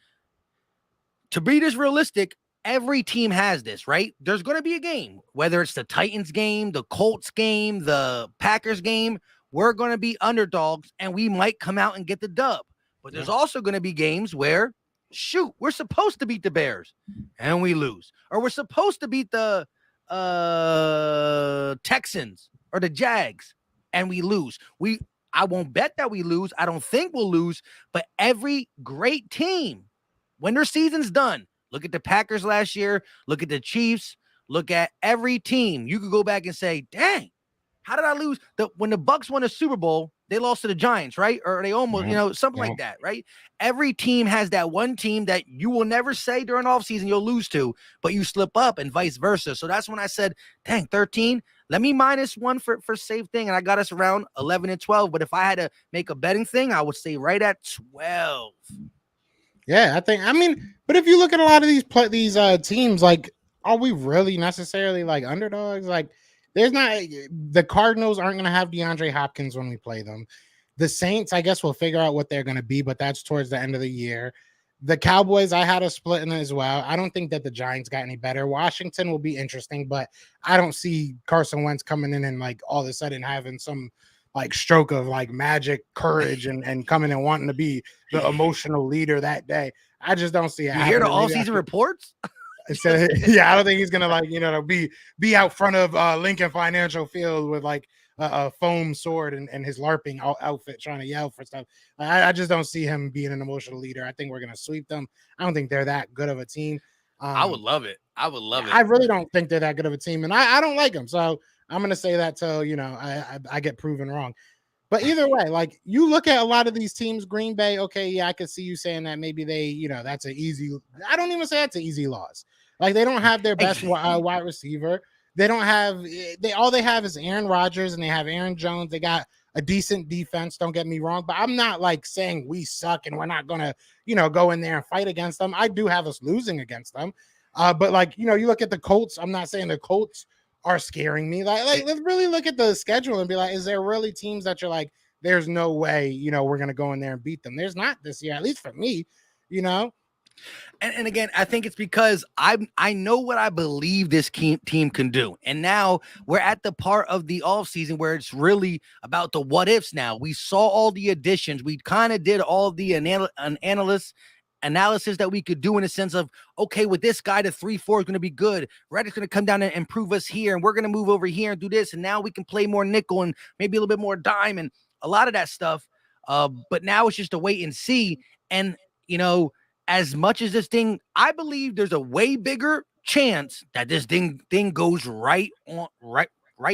to be this realistic, every team has this, right? There's going to be a game, whether it's the Titans game, the Colts game, the Packers game, we're going to be underdogs and we might come out and get the dub. But there's also going to be games where, shoot, we're supposed to beat the Bears and we lose. Or we're supposed to beat the Texans or the Jags and we lose. I won't bet that we lose. I don't think we'll lose. But every great team, when their season's done, Look at the Packers last year. Look at the Chiefs. Look at every team. You could go back and say, dang, how did I lose? When the Bucks won a Super Bowl, they lost to the Giants, right? Or they almost, something like that, right? Every team has that one team that you will never say during offseason you'll lose to, but you slip up and vice versa. So that's when I said, dang, 13, let me -1 for safe thing. And I got us around 11 and 12. But if I had to make a betting thing, I would say right at 12. Yeah, but if you look at a lot of these teams, like, are we really necessarily like underdogs? Like, there's not the Cardinals aren't going to have DeAndre Hopkins when we play them. The Saints, I guess we'll figure out what they're going to be, but that's towards the end of the year. The Cowboys, I had a split in it as well. I don't think that the Giants got any better. Washington will be interesting, but I don't see Carson Wentz coming in and like all of a sudden having some like stroke of like magic courage and coming and wanting to be the emotional leader that day. I just don't see it. You hear the all-season reports? So, yeah, I don't think he's gonna like be out front of Lincoln Financial Field with like a foam sword and his LARPing outfit trying to yell for stuff. I just don't see him being an emotional leader. I think we're gonna sweep them. I don't think they're that good of a team. I would love it. I really don't think they're that good of a team, and I don't like them. So I'm gonna say that till I get proven wrong. But either way, like you look at a lot of these teams, Green Bay, okay, yeah, I could see you saying that maybe they, that's an easy. I don't even say that's an easy loss. Like they don't have their best wide receiver. They don't have all they have is Aaron Rodgers and they have Aaron Jones. They got a decent defense. Don't get me wrong, but I'm not like saying we suck and we're not gonna go in there and fight against them. I do have us losing against them, but like you look at the Colts. I'm not saying the Colts are scaring me. Like let's really look at the schedule and be like, is there really teams that you're like, there's no way we're gonna go in there and beat them? There's not this year, at least for me. And again, I think it's because I know what I believe this team can do. And now we're at the part of the offseason where it's really about the what ifs now. We saw all the additions. We kind of did all the analysis that we could do in a sense of, okay, with this guy, the 3-4 is going to be good. Reddick's going to come down and improve us here. And we're going to move over here and do this. And now we can play more nickel and maybe a little bit more dime and a lot of that stuff. But now it's just a wait and see. And, as much as this thing, I believe there's a way bigger chance that this thing goes right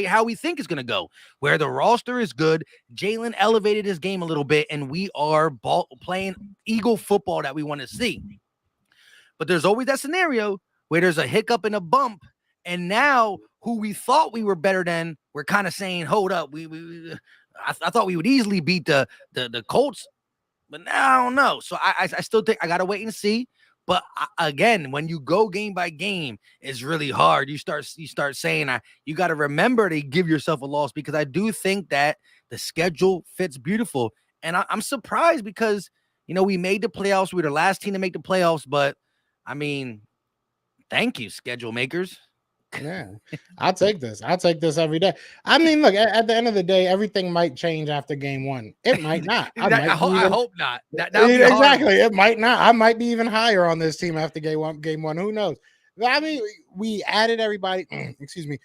how we think it's going to go, where the roster is good. Jalen elevated his game a little bit, and we are playing Eagle football that we want to see. But there's always that scenario where there's a hiccup and a bump, and now who we thought we were better than, we're kind of saying, hold up, I thought we would easily beat the Colts. But now I don't know. So I still think I got to wait and see. But again, when you go game by game, it's really hard. You start saying, you got to remember to give yourself a loss, because I do think that the schedule fits beautiful. And I'm surprised because, we made the playoffs. We were the last team to make the playoffs. But, thank you, schedule makers. Yeah, I'll take this. I'll take this every day. Look, at the end of the day, everything might change after game one. It might not. I hope not. That exactly. It might not. I might be even higher on this team after game one. Who knows? We added everybody. Excuse me.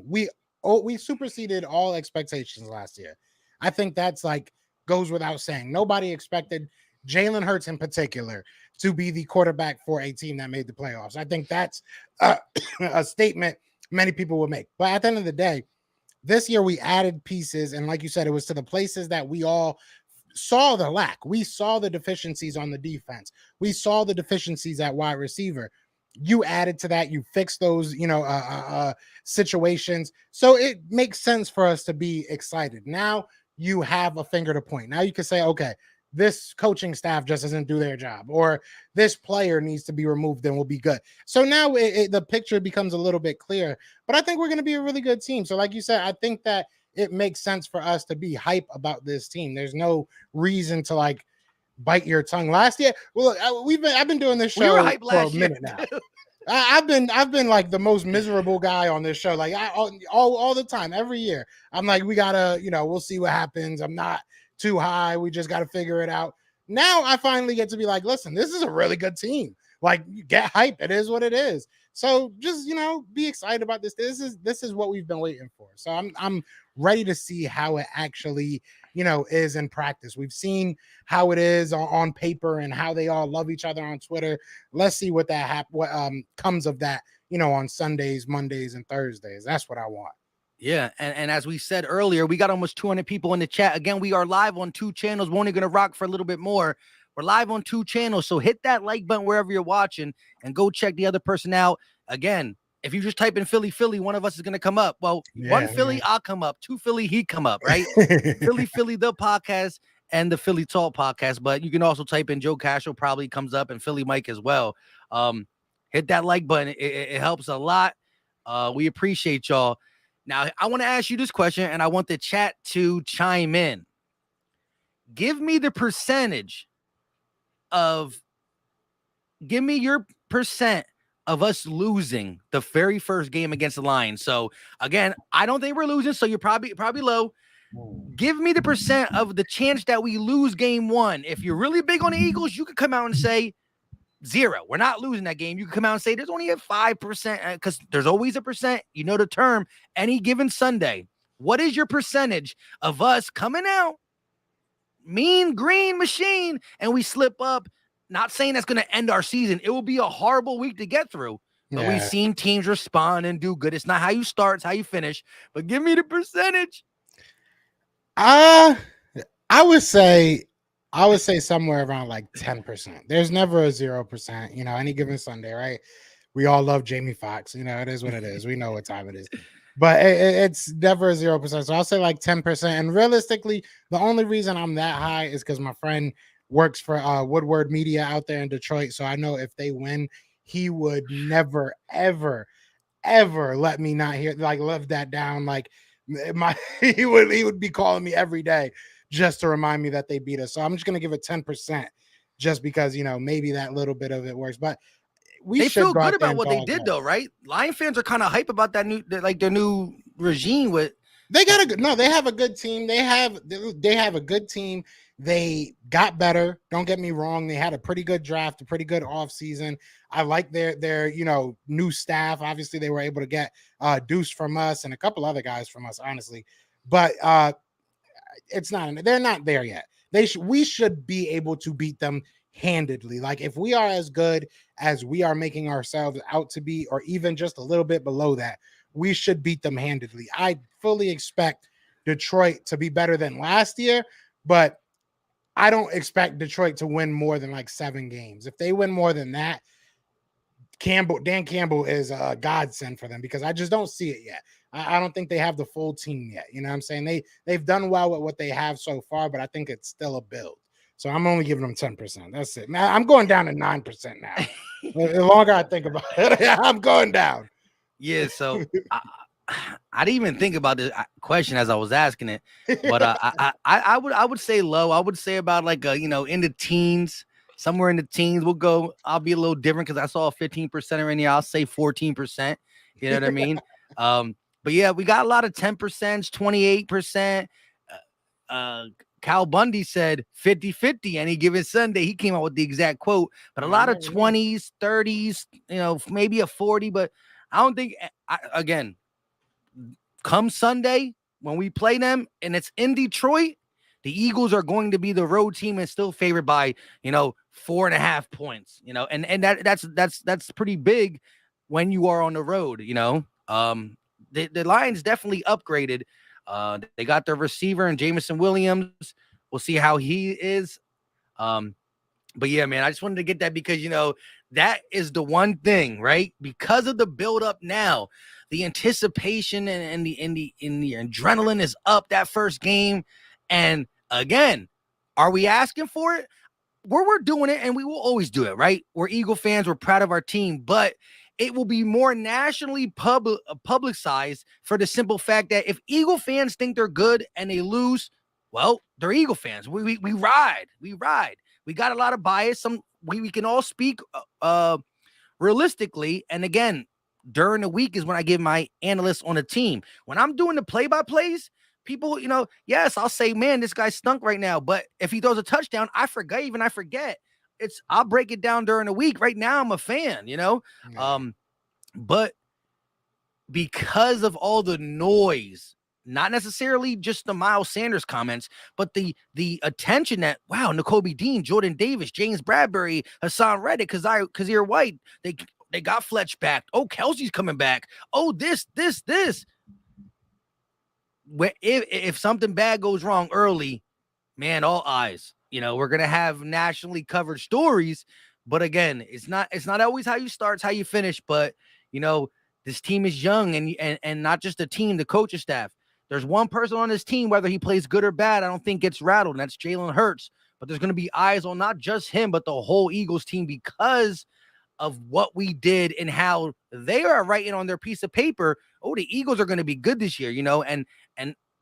we superseded all expectations last year. I think that's like goes without saying. Nobody expected Jalen Hurts in particular to be the quarterback for a team that made the playoffs. I think that's a statement many people would make. But at the end of the day, this year we added pieces. And like you said, it was to the places that we all saw the lack. We saw the deficiencies on the defense. We saw the deficiencies at wide receiver. You added to that. You fixed those, situations. So it makes sense for us to be excited. Now you have a finger to point. Now you can say, okay, this coaching staff just doesn't do their job, or this player needs to be removed and will be good. So now the picture becomes a little bit clearer, but I think we're going to be a really good team. So like you said, I think that it makes sense for us to be hype about this team. There's no reason to like bite your tongue. Last year, well, I've been doing this show for a minute now. I've been like the most miserable guy on this show. Like all the time, every year, I'm like, we gotta, we'll see what happens. I'm not too high. We just got to figure it out. Now I finally get to be like, listen, this is a really good team. Like, get hype. It is what it is. So just, be excited about this. This is what we've been waiting for. So I'm ready to see how it actually, is in practice. We've seen how it is on paper and how they all love each other on Twitter. Let's see what comes of that, on Sundays, Mondays, and Thursdays. That's what I want. Yeah, and as we said earlier, we got almost 200 people in the chat. Again, we are live on 2 channels. We're only going to rock for a little bit more. We're live on 2 channels, so hit that like button wherever you're watching and go check the other person out. Again, if you just type in Philly, Philly, one of us is going to come up. Well, one Philly, I'll come up. 2 Philly, he come up, right? Philly, Philly, the podcast and the Philly Talk podcast. But you can also type in Joe Castro, probably comes up, and Philly Mike as well. Hit that like button. It helps a lot. We appreciate y'all. Now, I want to ask you this question, and I want the chat to chime in. Give me your percent of us losing the very first game against the Lions. So, again, I don't think we're losing, so you're probably low. Give me the percent of the chance that we lose game 1. If you're really big on the Eagles, you could come out and say 0. We're not losing that game. You can come out and say there's only a 5% because there's always a percent. You know the term, any given Sunday. What is your percentage of us coming out, mean green machine, and we slip up? Not saying that's going to end our season. It will be a horrible week to get through. But we've seen teams respond and do good. It's not how you start, it's how you finish. But give me the percentage. I would say somewhere around like 10%. There's never a 0%, any given Sunday, right? We all love Jamie Foxx. It is what it is. We know what time it is. But it's never a 0%. So I'll say like 10%. And realistically, the only reason I'm that high is because my friend works for Woodward Media out there in Detroit. So I know if they win, he would never, ever, ever let me not hear, live that down. He would be calling me every day just to remind me that they beat us. So I'm just going to give it 10% just because, maybe that little bit of it works. But they feel good about what they did, though, right? Lion fans are kind of hype about that their new regime with. They have a good team. They have a good team. They got better. Don't get me wrong. They had a pretty good draft, a pretty good offseason. I like their new staff. Obviously, they were able to get Deuce from us and a couple other guys from us, honestly. But they're not there yet. We should be able to beat them handedly. Like if we are as good as we are making ourselves out to be, or even just a little bit below that, we should beat them handedly. I fully expect Detroit to be better than last year, but I don't expect Detroit to win more than like 7 games. If they win more than that, Dan Campbell is a godsend for them because I just don't see it yet. I don't think they have the full team yet. You know what I'm saying? They've done well with what they have so far, but I think it's still a build. So I'm only giving them 10%. That's it. Man, I'm going down to 9% now. The longer I think about it, I'm going down. Yeah, so I didn't even think about the question as I was asking it, but I would say low. I would say about like in the teens, somewhere in the teens. I'll be a little different because I saw a 15% in there. I'll say 14%. You know what I mean? But yeah, we got a lot of 10%, 28%. Cal Bundy said 50-50 any given Sunday. He came out with the exact quote, but a lot of 20s, 30s, maybe a 40, but I don't think, again, come Sunday when we play them and it's in Detroit, the Eagles are going to be the road team and still favored by, 4.5 points, and that's pretty big when you are on the road, the Lions definitely upgraded. They got their receiver and Jameson Williams. We'll see how he is. But yeah, man, I just wanted to get that because, that is the one thing, right? Because of the build up now, the anticipation and the adrenaline is up that first game. And again, are we asking for it? We're doing it and we will always do it, right? We're Eagle fans. We're proud of our team, but it will be more nationally publicized for the simple fact that if Eagle fans think they're good and they lose, well, they're Eagle fans. We ride. We got a lot of bias. We can all speak realistically. And again, during the week is when I give my analysts on the team. When I'm doing the play-by-plays, people, yes, I'll say, man, this guy stunk right now. But if he throws a touchdown, I forget. I'll break it down during the week. Right now, I'm a fan, but because of all the noise not necessarily just the Miles Sanders comments, but the attention that, wow, N'Kobe Dean, Jordan Davis, James Bradbury, Hassan Reddick, Kazir White, they got Fletch back. Oh, Kelsey's coming back. Oh, this. If something bad goes wrong early, man, all eyes. We're gonna have nationally covered stories, but again, it's not always how you start, it's how you finish. But this team is young, and not just the team, the coaching staff. There's one person on this team, whether he plays good or bad, I don't think gets rattled, and that's Jalen Hurts. But there's gonna be eyes on not just him, but the whole Eagles team because of what we did and how they are writing on their piece of paper. Oh, the Eagles are going to be good this year, and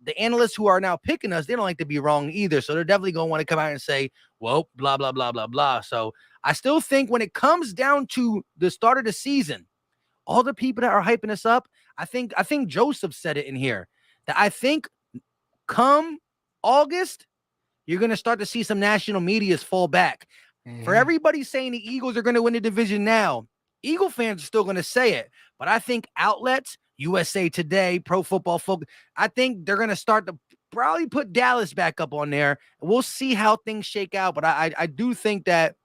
the analysts who are now picking us, they don't like to be wrong either. So they're definitely going to want to come out and say, well, blah, blah, blah, blah, blah. So I still think when it comes down to the start of the season, all the people that are hyping us up, I think Joseph said it in here, that I think come August, you're going to start to see some national medias fall back. For everybody saying the Eagles are going to win the division now, Eagle fans are still going to say it. But I think outlets, USA Today, Pro Football Focus, I think they're going to start to probably put Dallas back up on there. We'll see how things shake out. But I do think that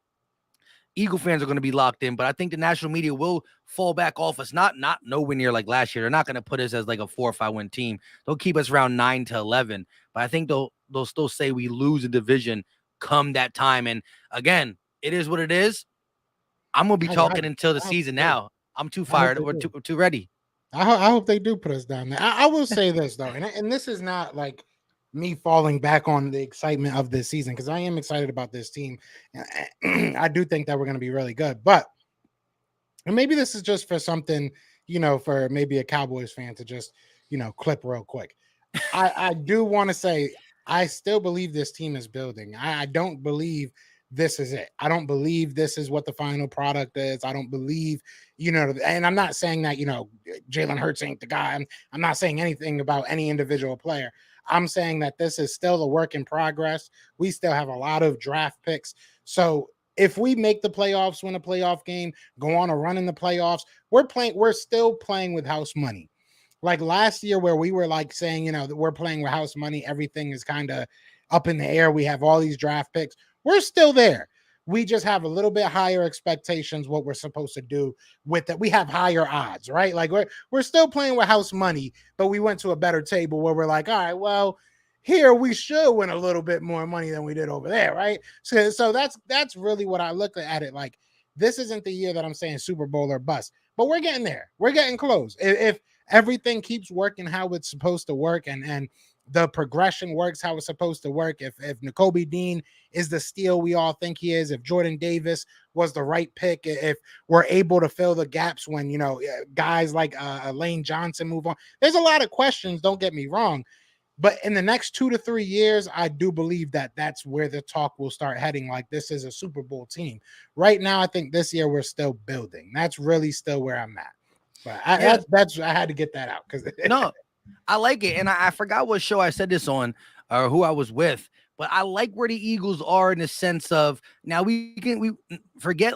Eagle fans are going to be locked in. But I think the national media will fall back off us. Not nowhere near like last year. They're not going to put us as like a 4 or 5 win team. They'll keep us around 9 to 11. But I think they'll still say we lose a division come that time. And again, it is what it is. I'm gonna be talking until the season now. I'm too fired or too ready. I hope they do put us down there. I will say this though, and this is not like me falling back on the excitement of this season, because I am excited about this team. I do think that we're going to be really good, but and maybe this is just for something, for maybe a Cowboys fan to just clip real quick. I do want to say I still believe this team is building. I don't believe this is it. I don't believe this is what the final product is. I don't believe, and I'm not saying that, Jalen Hurts ain't the guy. I'm not saying anything about any individual player. I'm saying that this is still a work in progress. We still have a lot of draft picks. So if we make the playoffs, win a playoff game, go on a run in the playoffs, we're still playing with house money. Like last year where we were like saying, that we're playing with house money, everything is kind of up in the air. We have all these draft picks. We're still there. We just have a little bit higher expectations what we're supposed to do with it. We have higher odds, right? Like we're still playing with house money, but we went to a better table where we're like, all right, well, here we should win a little bit more money than we did over there, right? So that's really what I look at it like. This isn't the year that I'm saying Super Bowl or bust, but we're getting there. We're getting close. If everything keeps working how it's supposed to work, and the progression works how it's supposed to work, if N'Kobe Dean is the steal we all think he is, if Jordan Davis was the right pick, if we're able to fill the gaps when guys like Lane Johnson move on. There's a lot of questions, don't get me wrong, but in the next 2 to 3 years, I do believe that that's where the talk will start heading. Like, this is a Super Bowl team. Right now, I think this year we're still building. That's really still where I'm at. But I had to get that out because no, I like it, and I forgot what show I said this on or who I was with, but I like where the Eagles are in the sense of now we forget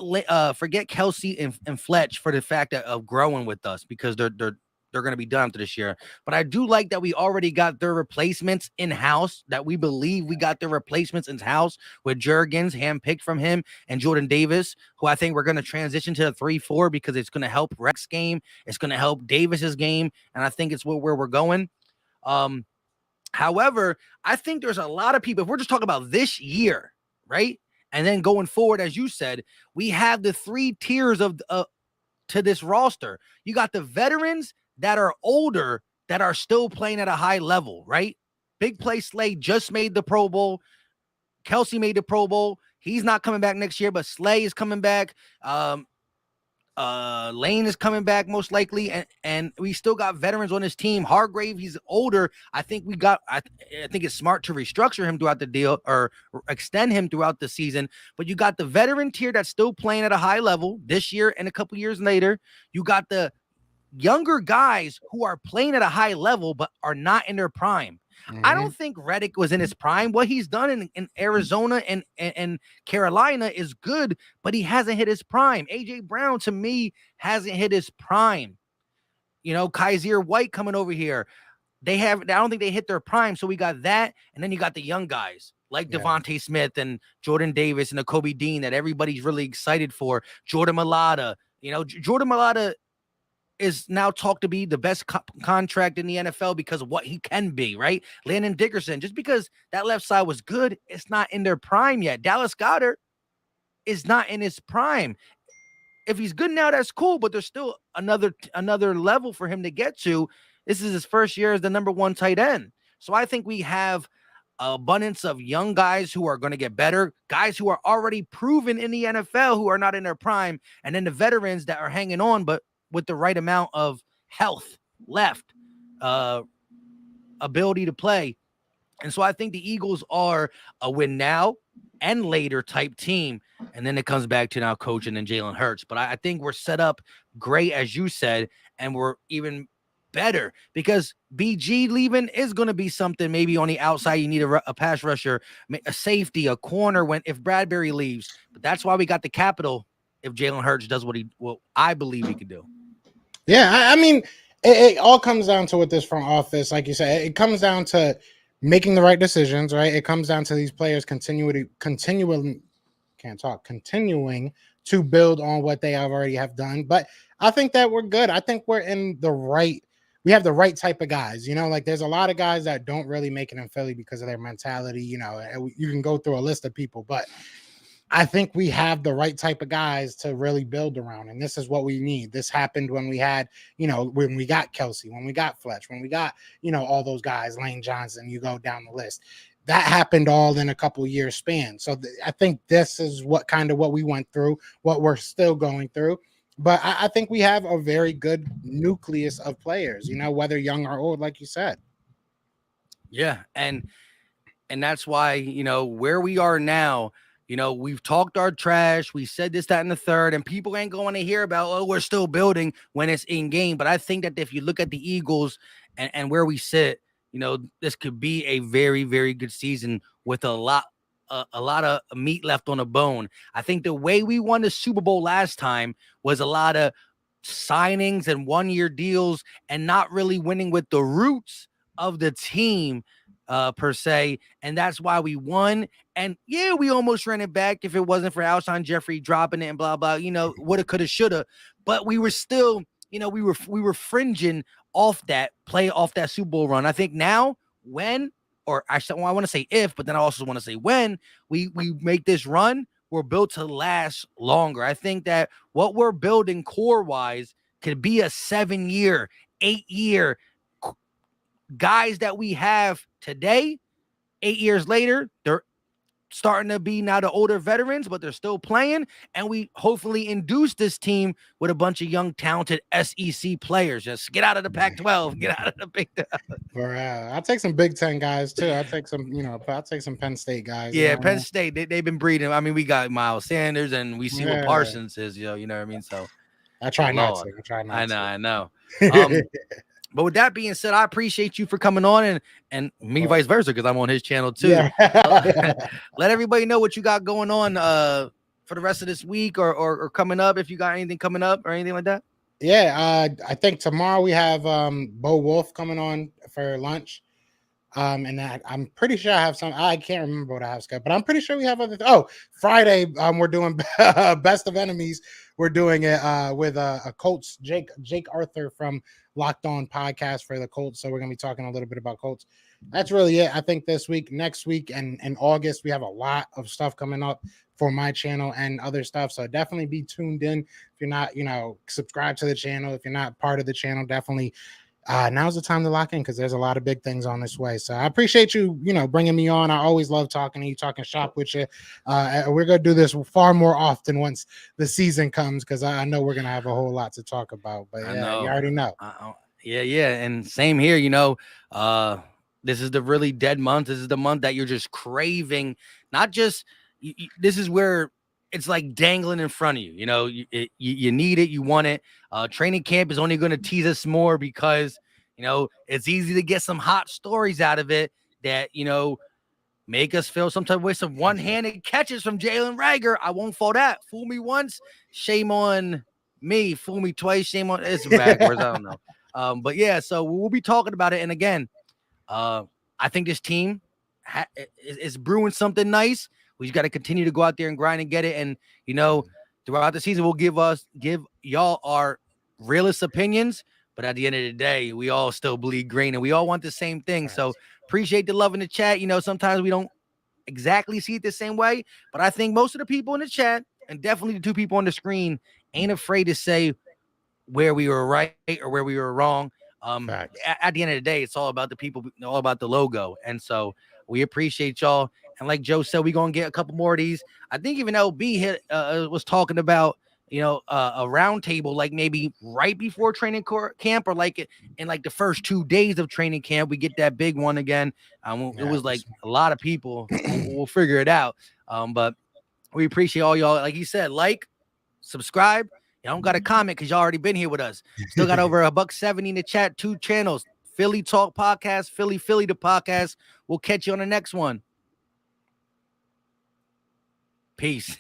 Kelsey and Fletch for the fact of growing with us because they're going to be done after this year. But I do like that we already got their replacements in house. That we believe we got their replacements in house with Jurgens, handpicked from him, and Jordan Davis, who I think we're going to transition to the 3-4 because it's going to help Rex's game. It's going to help Davis's game, and I think it's where we're going. However, I think there's a lot of people. If we're just talking about this year, right, and then going forward, as you said, we have the 3 tiers of to this roster. You got the veterans that are older that are still playing at a high level, right? Big Play Slay just made the Pro Bowl. Kelsey made the Pro Bowl. He's not coming back next year, but Slay is coming back. Lane is coming back most likely, and we still got veterans on this team. Hargrave, he's older. I think I think it's smart to restructure him throughout the deal or extend him throughout the season. But you got the veteran tier that's still playing at a high level this year and a couple years later. You got the younger guys who are playing at a high level but are not in their prime. I don't think Reddick was in his prime. What he's done in Arizona and Carolina is good, but he hasn't hit his prime. A.J. Brown, to me, hasn't hit his prime. Kaiser White coming over here. I don't think they hit their prime. So we got that, and then you got the young guys like Yeah. Devontae Smith and Jordan Davis and the Kobe Dean that everybody's really excited for. Jordan Mailata, Jordan Mailata is now talked to be the best contract in the NFL because of what he can be, right? Landon Dickerson, just because that left side was good, it's not in their prime yet. Dallas Goedert is not in his prime. If he's good now, that's cool, but there's still another level for him to get to. This is his first year as the number one tight end. So I think we have an abundance of young guys who are going to get better, guys who are already proven in the NFL who are not in their prime, and then the veterans that are hanging on, but with the right amount of health left, ability to play. And so I think the Eagles are a win now and later type team. And then it comes back to now coaching and Jalen Hurts. But I think we're set up great, as you said, and we're even better because BG leaving is going to be something. Maybe on the outside, you need a pass rusher, a safety, a corner if Bradbury leaves. But that's why we got the capital if Jalen Hurts does what I believe he could do. Yeah, I mean, it all comes down to with this front office, like you said, it comes down to making the right decisions, right? It comes down to these players continuing to build on what they already have done. But I think that we're good. I think we have the right type of guys. Like there's a lot of guys that don't really make it in Philly because of their mentality. You can go through a list of people, but I think we have the right type of guys to really build around. And this is what we need. This happened when we had, when we got Kelsey, when we got Fletch, when we got, all those guys, Lane Johnson, you go down the list. That happened all in a couple of years span. So I think this is what we went through, what we're still going through. But I think we have a very good nucleus of players, whether young or old, like you said. Yeah. And that's why, where we are now, we've talked our trash. We said this, that, and the third, and people ain't going to hear about, we're still building when it's in game. But I think that if you look at the Eagles and where we sit, this could be a very, very good season with a lot of meat left on the bone. I think the way we won the Super Bowl last time was a lot of signings and 1-year deals and not really winning with the roots of the team per se, and that's why we won. And yeah, we almost ran it back if it wasn't for Alshon Jeffrey dropping it and blah blah. Woulda, coulda, shoulda, but we were still, we were fringing off that Super Bowl run. I think now I want to say if, but then I also want to say when we make this run, we're built to last longer. I think that what we're building core wise could be a 7-year, 8-year. Guys that we have today, 8 years later, they're starting to be now the older veterans, but they're still playing. And we hopefully induce this team with a bunch of young, talented SEC players. Just get out of the Pac-12, get out of the Big 12. I'll take some Big Ten guys too. I'll take some Penn State guys. Yeah, Penn State, they've been breeding. I mean, we got Miles Sanders and we see what Parsons is, you know what I mean? So I try not to. I know. But with that being said, I appreciate you for coming on and me vice versa, because I'm on his channel too. Yeah. Let everybody know what you got going on for the rest of this week or coming up, if you got anything coming up or anything like that. Yeah, I think tomorrow we have Bo Wolf coming on for lunch. And I'm pretty sure I have some. I can't remember what I have scheduled, but I'm pretty sure we have other. Friday, we're doing Best of Enemies. We're doing it with a Colts, Jake Arthur from Locked On Podcast for the Colts. So we're gonna be talking a little bit about Colts. That's really it. I think this week, next week, and in August, we have a lot of stuff coming up for my channel and other stuff. So definitely be tuned in. If you're not, subscribe to the channel. If you're not part of the channel, definitely. Now's the time to lock in because there's a lot of big things on this way. So I appreciate you, bringing me on. I always love talking to you, talking shop with you. We're going to do this far more often once the season comes because I know we're going to have a whole lot to talk about. But you already know. Yeah. And same here, this is the really dead month. This is the month that you're just craving, not just this is where it's like dangling in front of you. You need it. You want it. Training camp is only going to tease us more because, it's easy to get some hot stories out of it that, make us feel some type of way. Some one-handed catches from Jalen Reagor. I won't fall that. Fool me once, shame on me. Fool me twice, shame on. It's backwards. I don't know. But yeah, so we'll be talking about it. And again, I think this team is brewing something nice. We just got to continue to go out there and grind and get it. And throughout the season, we'll give y'all our realest opinions. But at the end of the day, we all still bleed green and we all want the same thing. So appreciate the love in the chat. Sometimes we don't exactly see it the same way, but I think most of the people in the chat and definitely the two people on the screen ain't afraid to say where we were right or where we were wrong. At the end of the day, it's all about the people, all about the logo. And so we appreciate y'all. And like Joe said, we're going to get a couple more of these. I think even LB was talking about, a round table, like maybe right before training camp or like in like the first 2 days of training camp, we get that big one again. It was like a lot of people. We'll figure it out. But we appreciate all y'all. Like you said, subscribe. You don't got to comment because y'all already been here with us. Still got over $170 in the chat, 2 channels. Philly Talk Podcast, Philly the podcast. We'll catch you on the next one. Peace.